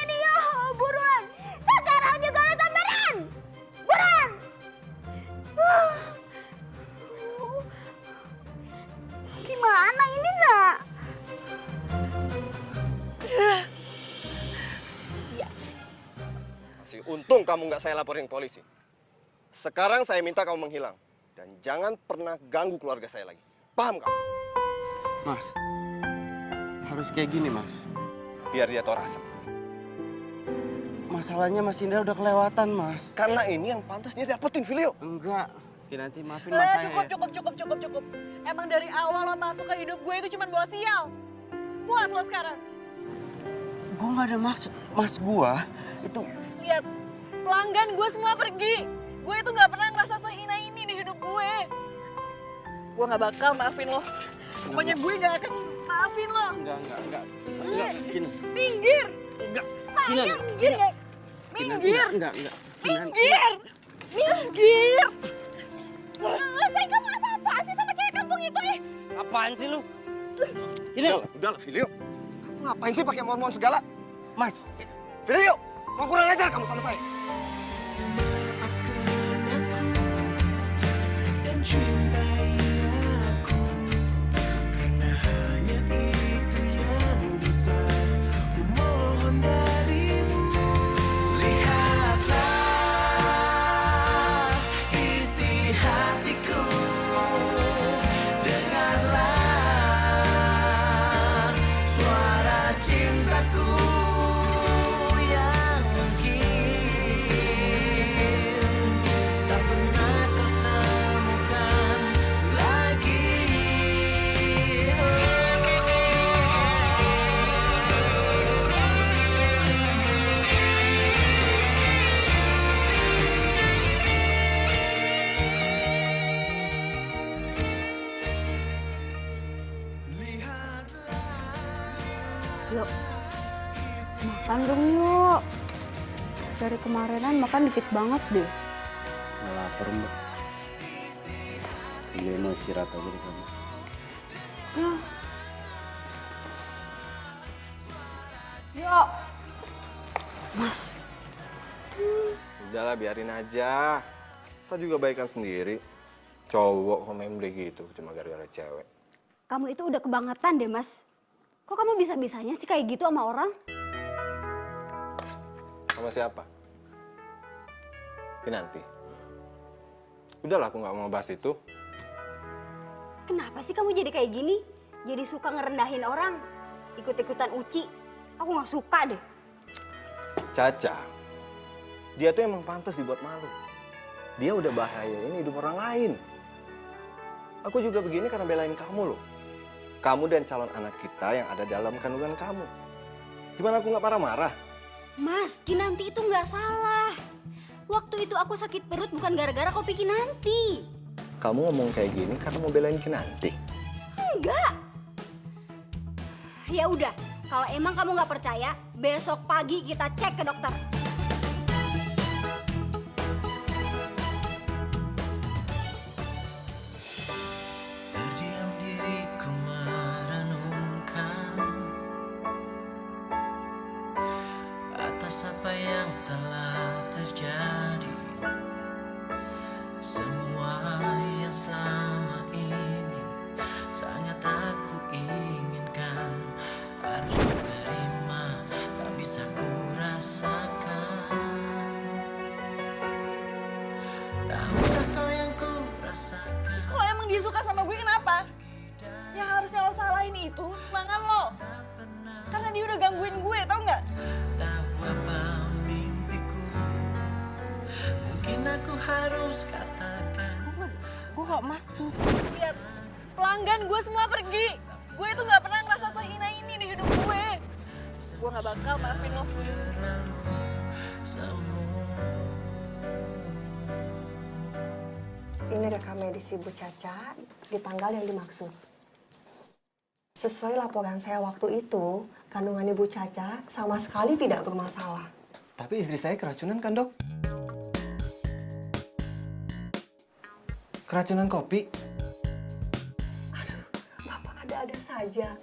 Speaker 7: Untung kamu nggak saya laporin ke polisi. Sekarang saya minta kamu menghilang. Dan jangan pernah ganggu keluarga saya lagi. Paham kamu?
Speaker 3: Mas, harus kayak gini, Mas.
Speaker 7: Biar dia tahu rasa.
Speaker 3: Masalahnya Mas Indra udah kelewatan, Mas.
Speaker 7: Karena ini yang pantas dia dapetin, Filio.
Speaker 3: Enggak. Kinanti maafin Mas saya.
Speaker 4: Cukup. Emang dari awal lo masuk ke hidup gue itu cuma bawa sial. Puas lo sekarang.
Speaker 3: Gue nggak ada maksud, Mas. Gua itu
Speaker 4: Lihat, pelanggan gue semua pergi. Gue itu nggak pernah ngerasa sehina ini di hidup gue. Gue nggak bakal maafin lo. Pokoknya gue nggak akan maafin lo.
Speaker 3: enggak. Gini.
Speaker 4: Minggir.
Speaker 3: Enggak.
Speaker 4: Sayang, minggir nggak? Minggir.
Speaker 3: Enggak.
Speaker 4: Minggir. Saya kamu apa-apaan sih sama cewek kampung itu
Speaker 3: Apaan sih lu? Ini,
Speaker 7: Udahlah, Filio. Kamu ngapain sih pakai mohon-mohon segala?
Speaker 3: Mas.
Speaker 7: Filio, mau kurang ajar kamu sama saya.
Speaker 1: Dan cintai aku, karena hanya itu yang bisa ku mohon darimu. Lihatlah isi hatiku, dengarlah suara cintaku yang mungkin tak pernah kau temukan lagi.
Speaker 2: Yuk, makan dong yuk. Dari kemarinan makan dikit banget deh.
Speaker 3: Nggak lapar, Mbak. Dia mau istirahat aja di kamar.
Speaker 2: Ya. Yuk. Mas,
Speaker 7: Udahlah, biarin aja. Kita juga baikan sendiri. Cowok komen gitu cuma gara-gara cewek.
Speaker 2: kamu itu udah kebangetan deh, Mas. Kok kamu bisa-bisanya sih kayak gitu sama orang?
Speaker 7: Sama siapa? Kinanti. Udahlah, aku nggak mau bahas itu.
Speaker 2: Kenapa sih kamu jadi kayak gini? Jadi suka ngerendahin orang? Ikut-ikutan Uci? Aku nggak suka deh.
Speaker 7: Caca, dia tuh emang pantas dibuat malu. Dia udah bahayain hidup orang lain. Aku juga begini karena belain kamu loh. Kamu dan calon anak kita yang ada dalam kandungan kamu. Gimana aku nggak marah-marah?
Speaker 2: Mas, Kinanti itu nggak salah. Waktu itu aku sakit perut bukan gara-gara kopi Kinanti.
Speaker 7: Kamu ngomong kayak gini karena mau belain Kinanti.
Speaker 2: Enggak. Ya udah, kalau emang kamu nggak percaya, besok pagi kita cek ke dokter.
Speaker 1: Terdiam diriku merenungkan atas apa yang telah terjadi. Semua yang selama ini sangat aku inginkan harus ku terima, tak bisa ku rasakan. Tahukah kau yang ku rasakan?
Speaker 4: Terus kalau emang dia suka sama gue kenapa? Yang harusnya lo salahin itu mangan lo. Karena dia udah gangguin gue, tau nggak?
Speaker 1: Tahu apa mimpiku? Mungkin aku harus katakan.
Speaker 3: Gue nggak maksud.
Speaker 4: Lihat, pelanggan gue semua pergi. Gue itu nggak pernah ngerasa sehina ini di hidup gue. Gue nggak bakal maafin lo.
Speaker 1: Berlalu semua.
Speaker 10: Ini rekam medis Ibu Caca di tanggal yang dimaksud. Sesuai laporan saya waktu itu, kandungan Ibu Caca sama sekali tidak bermasalah.
Speaker 7: Tapi istri saya keracunan kan, Dok? Keracunan kopi?
Speaker 10: Bapak ada-ada saja.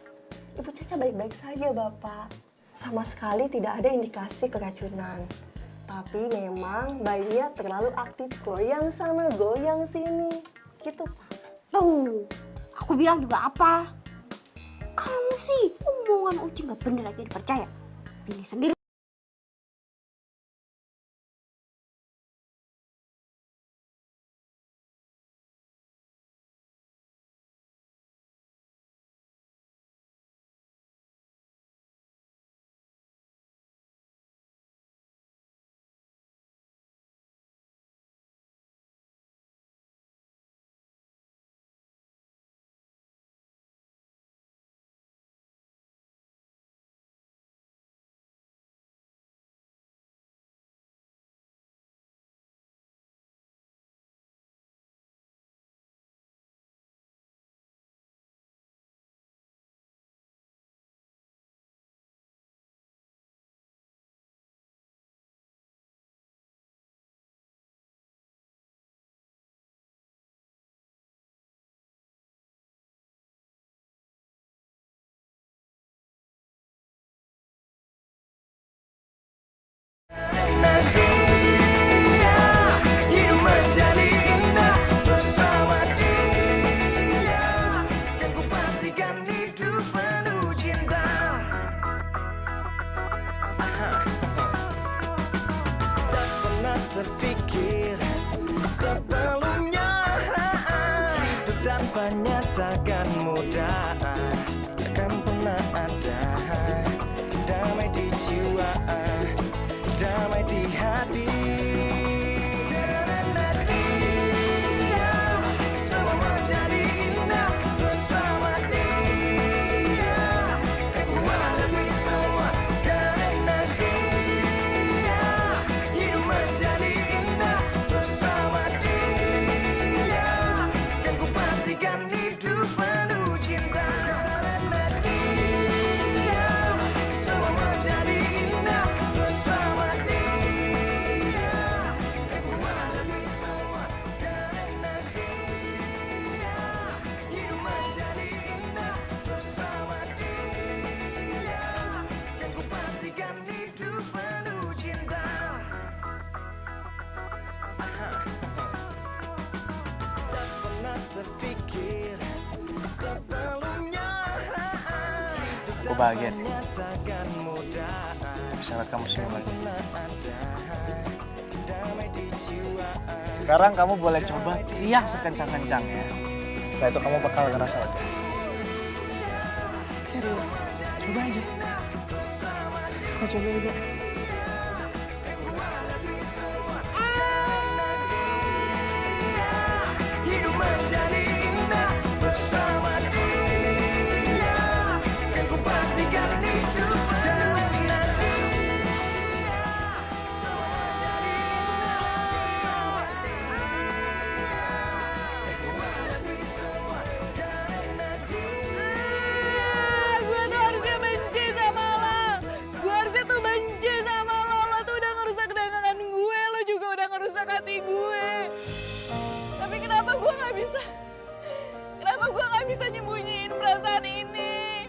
Speaker 10: Ibu Caca baik-baik saja, Bapak. Sama sekali tidak ada indikasi keracunan. Tapi memang bayinya terlalu aktif, goyang sana, goyang sini. Gitu, Pak.
Speaker 2: Tuh, aku bilang juga apa? Kamu sih, omongan Uci nggak bener aja dipercaya. Pilih sendiri.
Speaker 1: depannya takkan mudah, takkan pernah ada damai di jiwa, damai di hati. Dia semua menjadi indah bersama dia. Aku lebih semua karena dia. Hidup menjadi indah bersama dia. Dan ku pastikan hidup penuh cinta. Karena dia semua menjadi indah bersama dia. Aku lebih semua karena dia. Hidup menjadi indah bersama dia. Dan ku pastikan hidup penuh cinta. Tak pernah terpikir sebelumnya.
Speaker 6: Gue bahagia nih.
Speaker 1: Takkan mudah.
Speaker 6: Bisa lihat kamu senyum lagi.
Speaker 1: Damai di jiwa.
Speaker 6: Sekarang kamu boleh coba teriak sekencang-kencangnya. Setelah itu kamu bakal ngerasa lega. Serius? Coba aja. Kau coba aja.
Speaker 1: Hidup menjadi indah bersama dia. Dan ku pastikan hidup karena dia. Semua menjadi indah bersama dia. Dan ku lebih semua karena dia.
Speaker 4: Gue tuh harusnya benci sama lo. Gue harusnya tuh benci sama lo. Lo tuh udah ngerusak dagangan gue. Lo juga udah ngerusak hati gue. Tapi kenapa gue gak bisa? Kenapa gue gak bisa nyembunyiin perasaan ini?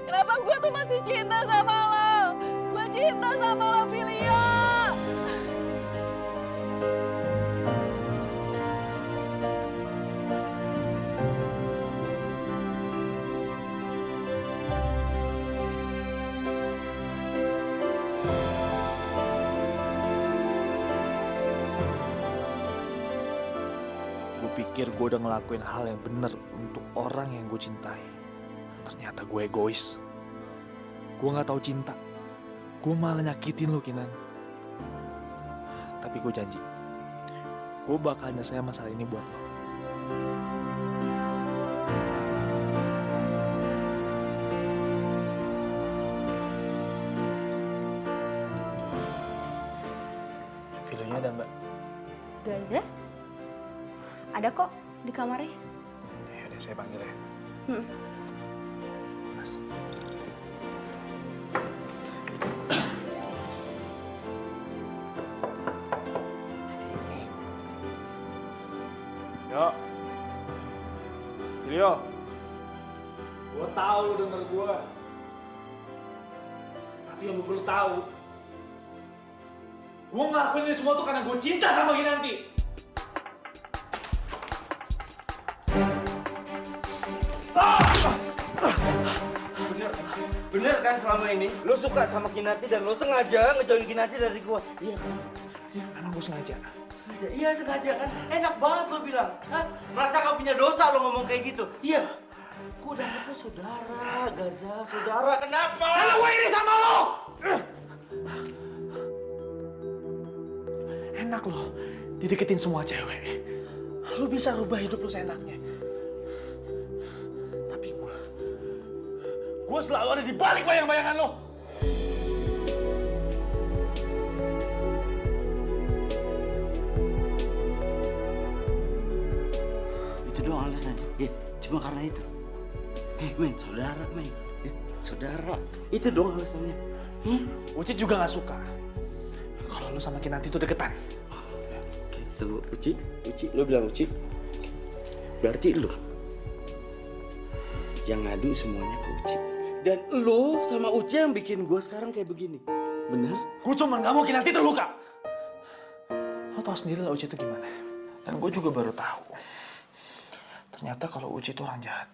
Speaker 4: Kenapa gue tuh masih cinta sama lo? Gue cinta sama lo, Filio.
Speaker 6: Gue pikir gue udah ngelakuin hal yang bener untuk orang yang gue cintai. Ternyata gue egois. Gue gak tahu cinta. Gue malah nyakitin lo, Kinan. Tapi gue janji, gue bakal nyelesain masalah ini buat lo. Filmnya ada, Mbak.
Speaker 2: Gaza? Ada kok di kamarnya.
Speaker 6: Ya udah, saya panggil ya. Mas. Yo. Filio. Gue tahu lu denger gue. Tapi yang lu perlu tahu, gue ngelakuin ini semua tuh karena gue cinta sama Kinanti.
Speaker 3: Bener kan selama ini lo suka sama Kinanti dan lo sengaja ngejauhin Kinanti dari gua. Iya kan?
Speaker 6: Iya, emang gue sengaja.
Speaker 3: Sengaja. Iya sengaja kan? Enak banget lo bilang. Hah? Merasa gak punya dosa lo ngomong kayak gitu. Iya. Gua udah anggap lo saudara, Gaza, saudara. Kenapa?
Speaker 6: Karena gue iri sama lo. Enak lo dideketin semua cewek. Lo bisa rubah hidup lo seenaknya. Tapi gue selalu ada di balik bayang-bayangan lo.
Speaker 3: Itu doang alasannya. Ya, cuma karena itu. Men, saudara, men. Ya, saudara. Itu doang alasannya.
Speaker 6: Uci juga gak suka kalau lo sama Kinanti itu deketan.
Speaker 3: Oke, tunggu. Uci, lo bilang Uci. Berarti lo yang ngadu semuanya ke Uci. Dan lo sama Uci yang bikin gue sekarang kayak begini. Bener?
Speaker 6: Gue cuma gak mau Kinanti terluka. Lo tau sendiri lah Uci itu gimana. Dan gue juga baru tahu. Ternyata kalau Uci itu orang jahat.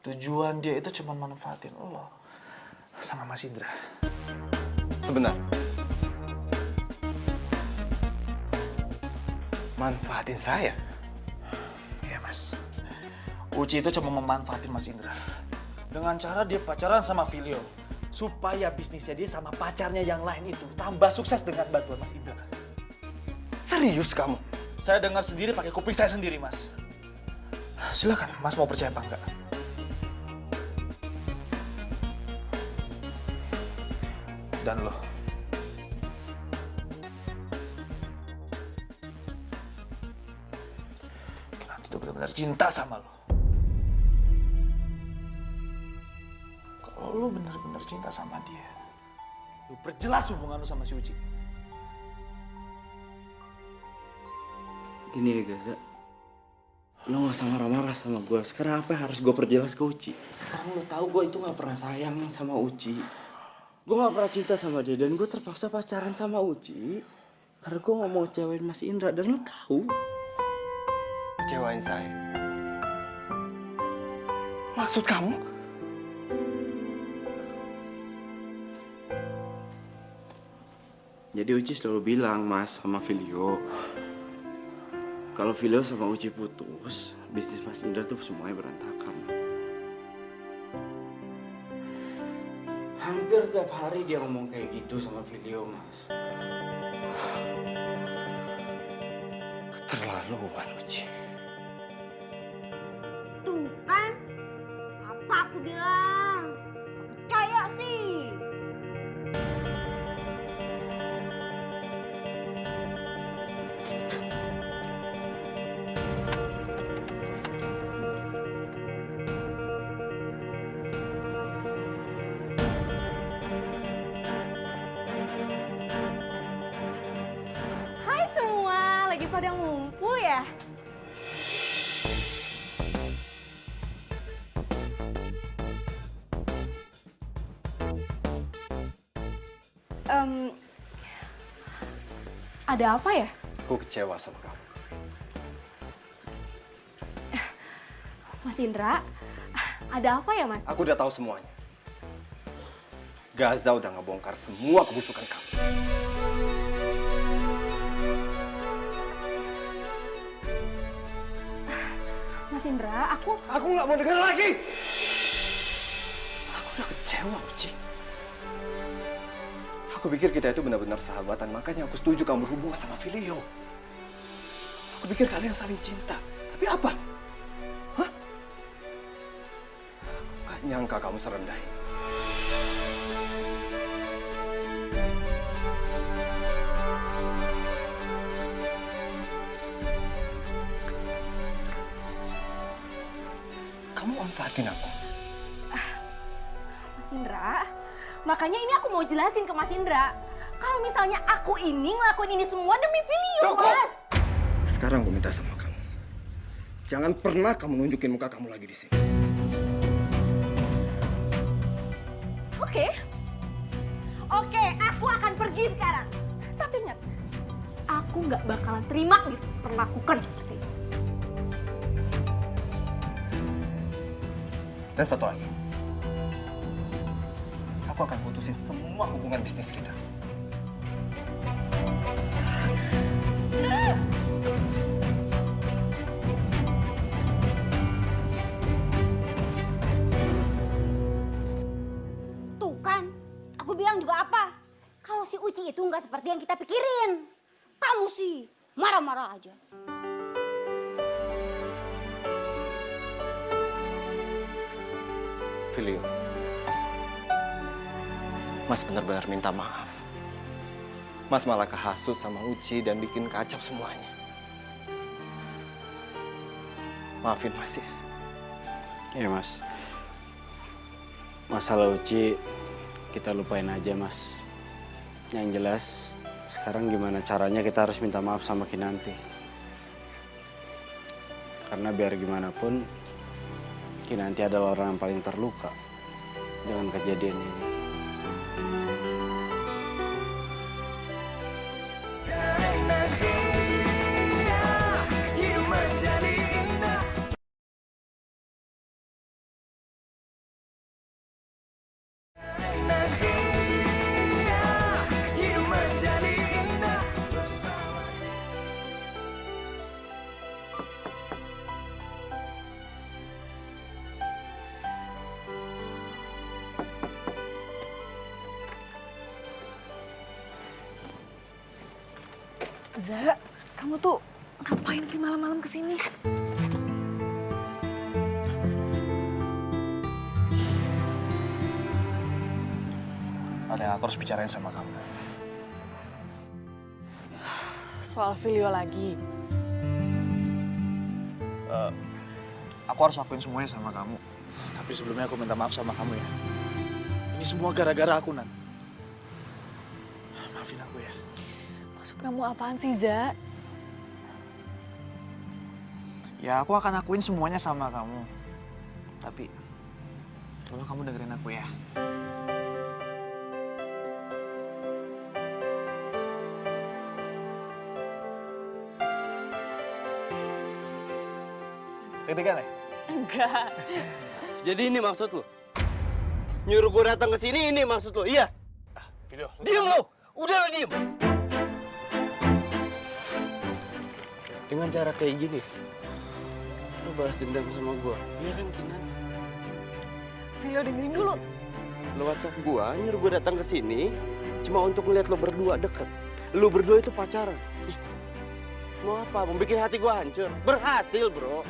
Speaker 6: Tujuan dia itu cuma manfaatin lo sama Mas Indra.
Speaker 7: Sebentar. Manfaatin saya?
Speaker 6: Ya Mas, Uci itu cuma memanfaatin Mas Indra dengan cara dia pacaran sama Filio supaya bisnisnya dia sama pacarnya yang lain itu tambah sukses dengan bantuan Mas Indra.
Speaker 7: Serius kamu?
Speaker 6: Saya dengar sendiri pakai kuping saya sendiri, Mas. Silakan, Mas mau percaya apa enggak? Dan lo, Kinanti itu benar-benar cinta sama lo. Kalau lo benar-benar cinta sama dia, lo perjelas hubungan lo sama si Uci.
Speaker 3: Gini ya Gaza, lo gak usah marah-marah sama gue. Sekarang apa yang harus gue perjelas ke Uci? Sekarang lo tahu gue itu gak pernah sayang sama Uci. Gue gak pernah cinta sama dia dan gue terpaksa pacaran sama Uci karena gue gak mau ngecewain Mas Indra dan lo tahu.
Speaker 7: Kecewain saya? Maksud kamu?
Speaker 3: Jadi Uci selalu bilang Mas sama Filio, kalau Filio sama Uci putus, bisnis Mas Indra tuh semuanya berantakan. Hampir tiap hari dia ngomong kayak gitu sama Filio, Mas.
Speaker 7: Keterlaluan, Uci.
Speaker 2: Tuh kan, apa aku bilang? Gak percaya sih.
Speaker 4: Hai semua, lagi pada ngumpul ya? Ada apa ya?
Speaker 7: Aku kecewa sama kamu.
Speaker 4: Mas Indra, ada apa ya Mas?
Speaker 7: Aku udah tahu semuanya. Gaza udah ngebongkar semua kebusukan kamu.
Speaker 4: Mas Indra, aku
Speaker 7: nggak mau dengar lagi. Aku udah kecewa, Uci. Aku pikir kita itu benar-benar sahabatan, makanya aku setuju kamu berhubungan sama Filio. Aku pikir kalian saling cinta, tapi apa? Hah? Aku gak nyangka kamu serendah ini. Kamu manfaatin aku.
Speaker 4: Mas Indra, makanya ini aku mau jelasin ke Mas Indra. Kalau misalnya aku ini ngelakuin ini semua demi Filio,
Speaker 7: Cukup!
Speaker 4: Mas.
Speaker 7: Sekarang gue minta sama kamu. Jangan pernah kamu nunjukin muka kamu lagi di sini.
Speaker 4: Oke. Oke, aku akan pergi sekarang. Tapi ingat, aku nggak bakalan terima diperlakukan seperti ini.
Speaker 7: Dan satu lagi. Aku akan putusin semua hubungan bisnis kita.
Speaker 2: Tuh kan, aku bilang juga apa? Kalau si Uci itu nggak seperti yang kita pikirin. Kamu sih marah-marah aja.
Speaker 7: Filio, Mas benar-benar minta maaf. Mas malah kehasut sama Uci dan bikin kacau semuanya. Maafin Mas ya.
Speaker 3: Ya Mas, masalah Uci kita lupain aja Mas. Yang jelas sekarang gimana caranya kita harus minta maaf sama Kinanti. Karena biar gimana pun Kinanti adalah orang yang paling terluka dengan kejadian ini.
Speaker 4: Za, kamu tuh ngapain sih malam-malam kesini?
Speaker 6: Ada yang aku harus bicarain sama kamu.
Speaker 4: Soal Filio lagi.
Speaker 6: Aku harus lakuin semuanya sama kamu. Tapi sebelumnya aku minta maaf sama kamu ya. Ini semua gara-gara aku, Nan. Maafin aku ya.
Speaker 4: Maksud kamu apaan sih, Za?
Speaker 6: Ya, aku akan lakuin semuanya sama kamu. Tapi, tolong kamu dengerin aku ya. Deg-degan ya?
Speaker 4: Enggak.
Speaker 3: Jadi ini maksud lo? Nyuruh gue datang ke sini ini maksud lo? Iya?
Speaker 6: Video.
Speaker 3: Diem lo! Udah lo diem! Dengan cara kayak gini, lo balas dendam sama gue. Iya kan, Kinan?
Speaker 4: Filio dengerin dulu.
Speaker 3: Lo WhatsApp gue, nyuruh gue datang ke sini cuma untuk ngeliat lo berdua deket. Lo berdua itu pacaran. Ih, mau apa? Mau bikin hati gue hancur? Berhasil, bro.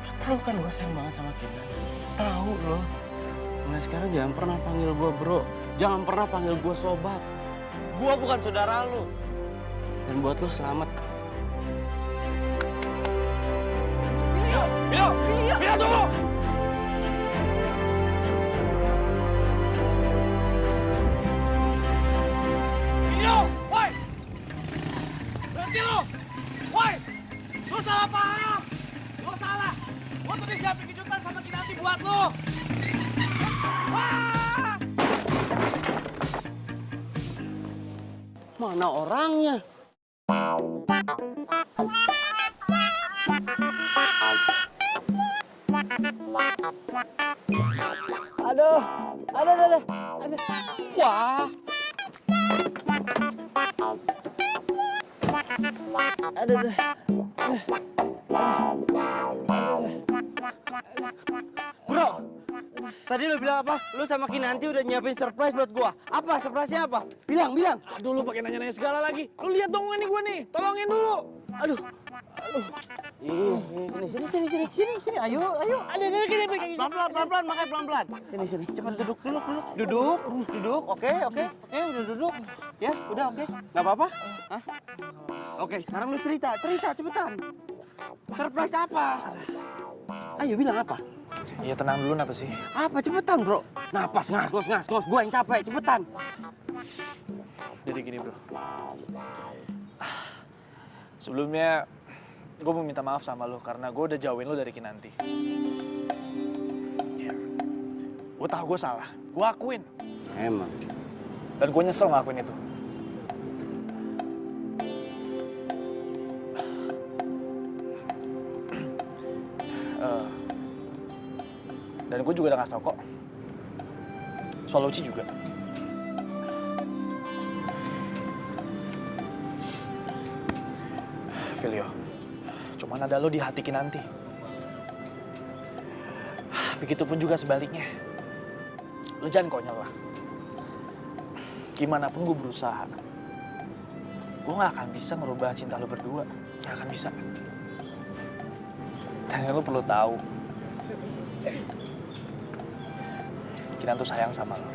Speaker 3: Lo tahu kan gue sayang banget sama Kinan. Tahu lo. Mulai sekarang jangan pernah panggil gue bro. Jangan pernah panggil gue sobat. Gue bukan saudara lo. Dan buat lo selamat.
Speaker 6: Video! Video! Video, tunggu! Video! Woi! Berhenti lo! Woi! Lo salah paham! Lo salah! Lo tadi siapin kejutan sama Kinanti buat lo! Wah!
Speaker 3: Mana orangnya?
Speaker 8: Aduh, aduh.
Speaker 3: Wah!
Speaker 8: Aduh.
Speaker 3: Bro! Tadi lo bilang apa? Lo sama Kinanti udah nyiapin surprise buat gua. Apa? Surprise-nya apa? Bilang.
Speaker 6: Aduh, lu pakai nanya-nanya segala lagi. Lu lihat dong ini gue nih. Tolongin dulu. Aduh.
Speaker 3: Sini. Ayo.
Speaker 6: Ada.
Speaker 3: Pelan-pelan, makanya pelan-pelan. Sini. Cepat duduk. Duduk. Oke. Udah duduk. Ya, udah oke. Nggak apa-apa? Hah? Oke, sekarang lu cerita cepetan. Surprise apa? Ayo bilang apa?
Speaker 6: Iya, tenang dulu, kenapa sih?
Speaker 3: Apa? Cepetan, bro. Napas, ngos. Gua yang capek, cepetan.
Speaker 6: Jadi gini, bro. Sebelumnya, gue mau minta maaf sama lo karena gue udah jauhin lo dari Kinanti. Ya. Gue tahu gue salah. Gue akuin.
Speaker 3: Emang.
Speaker 6: Dan gue nyesel ngelakuin itu. Dan gue juga udah ngasih tau kok. Soal Uci juga. Filio, cuman ada lo di hati Kinanti. Begitupun juga sebaliknya. Lo jangan konyol lah. Gimana pun gue berusaha, gue gak akan bisa ngerubah cinta lo berdua. Gak akan bisa. Dan yang lo perlu tahu, Kinan tuh sayang sama lo.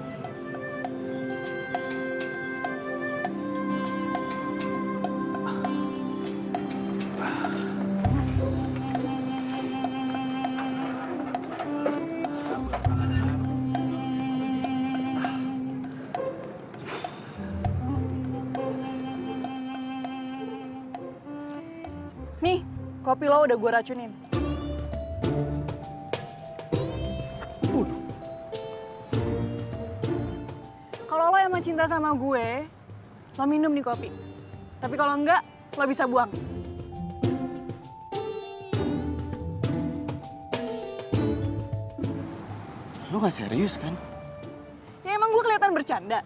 Speaker 4: Nih, kopi lo udah gue racunin. Kalau lo emang cinta sama gue, lo minum nih kopi. Tapi kalau enggak, lo bisa buang.
Speaker 3: Lu gak serius kan?
Speaker 4: Ya emang gue kelihatan bercanda.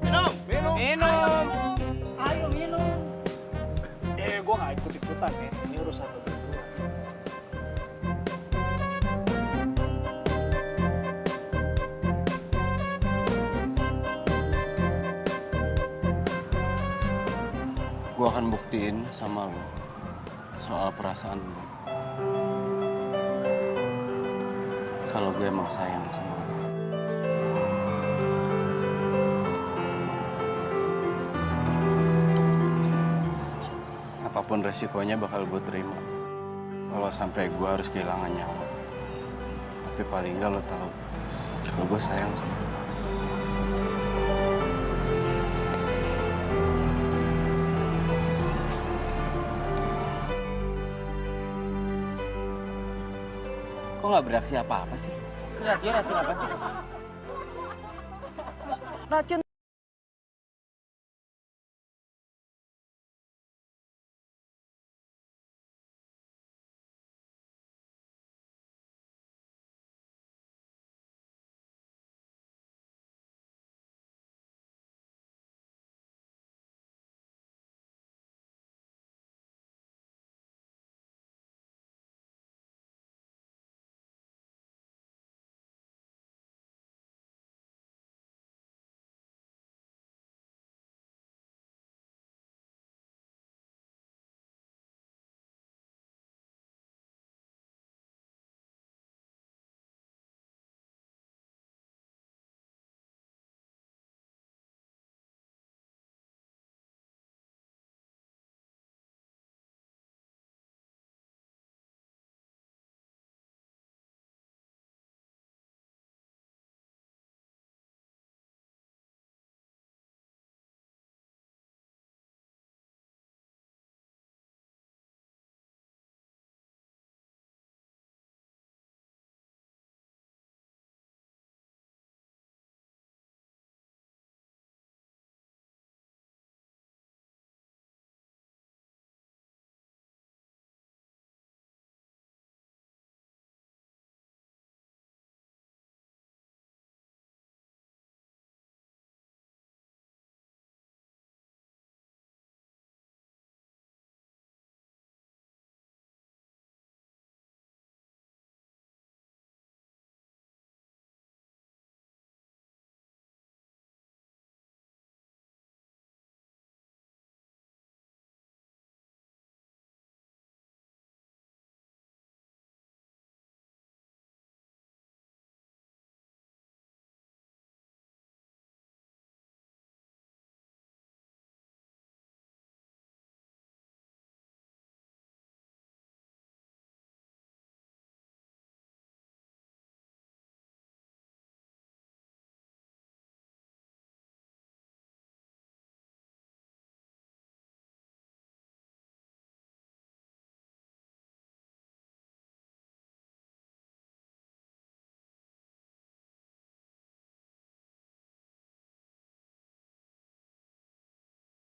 Speaker 3: Minum!
Speaker 8: Ayo minum.
Speaker 6: Gue gak ikut-ikutan ya. Ini urusan lo berdua.
Speaker 3: Gue akan buktiin sama lo soal perasaan lo. Kalau gue emang sayang sama lo. Apapun resikonya bakal gue terima. Kalau sampai gue harus kehilangan nyawa. Tapi paling nggak lo tahu kalau gue sayang sama lo. Kok nggak bereaksi apa-apa sih? Racun apa sih?
Speaker 4: Racun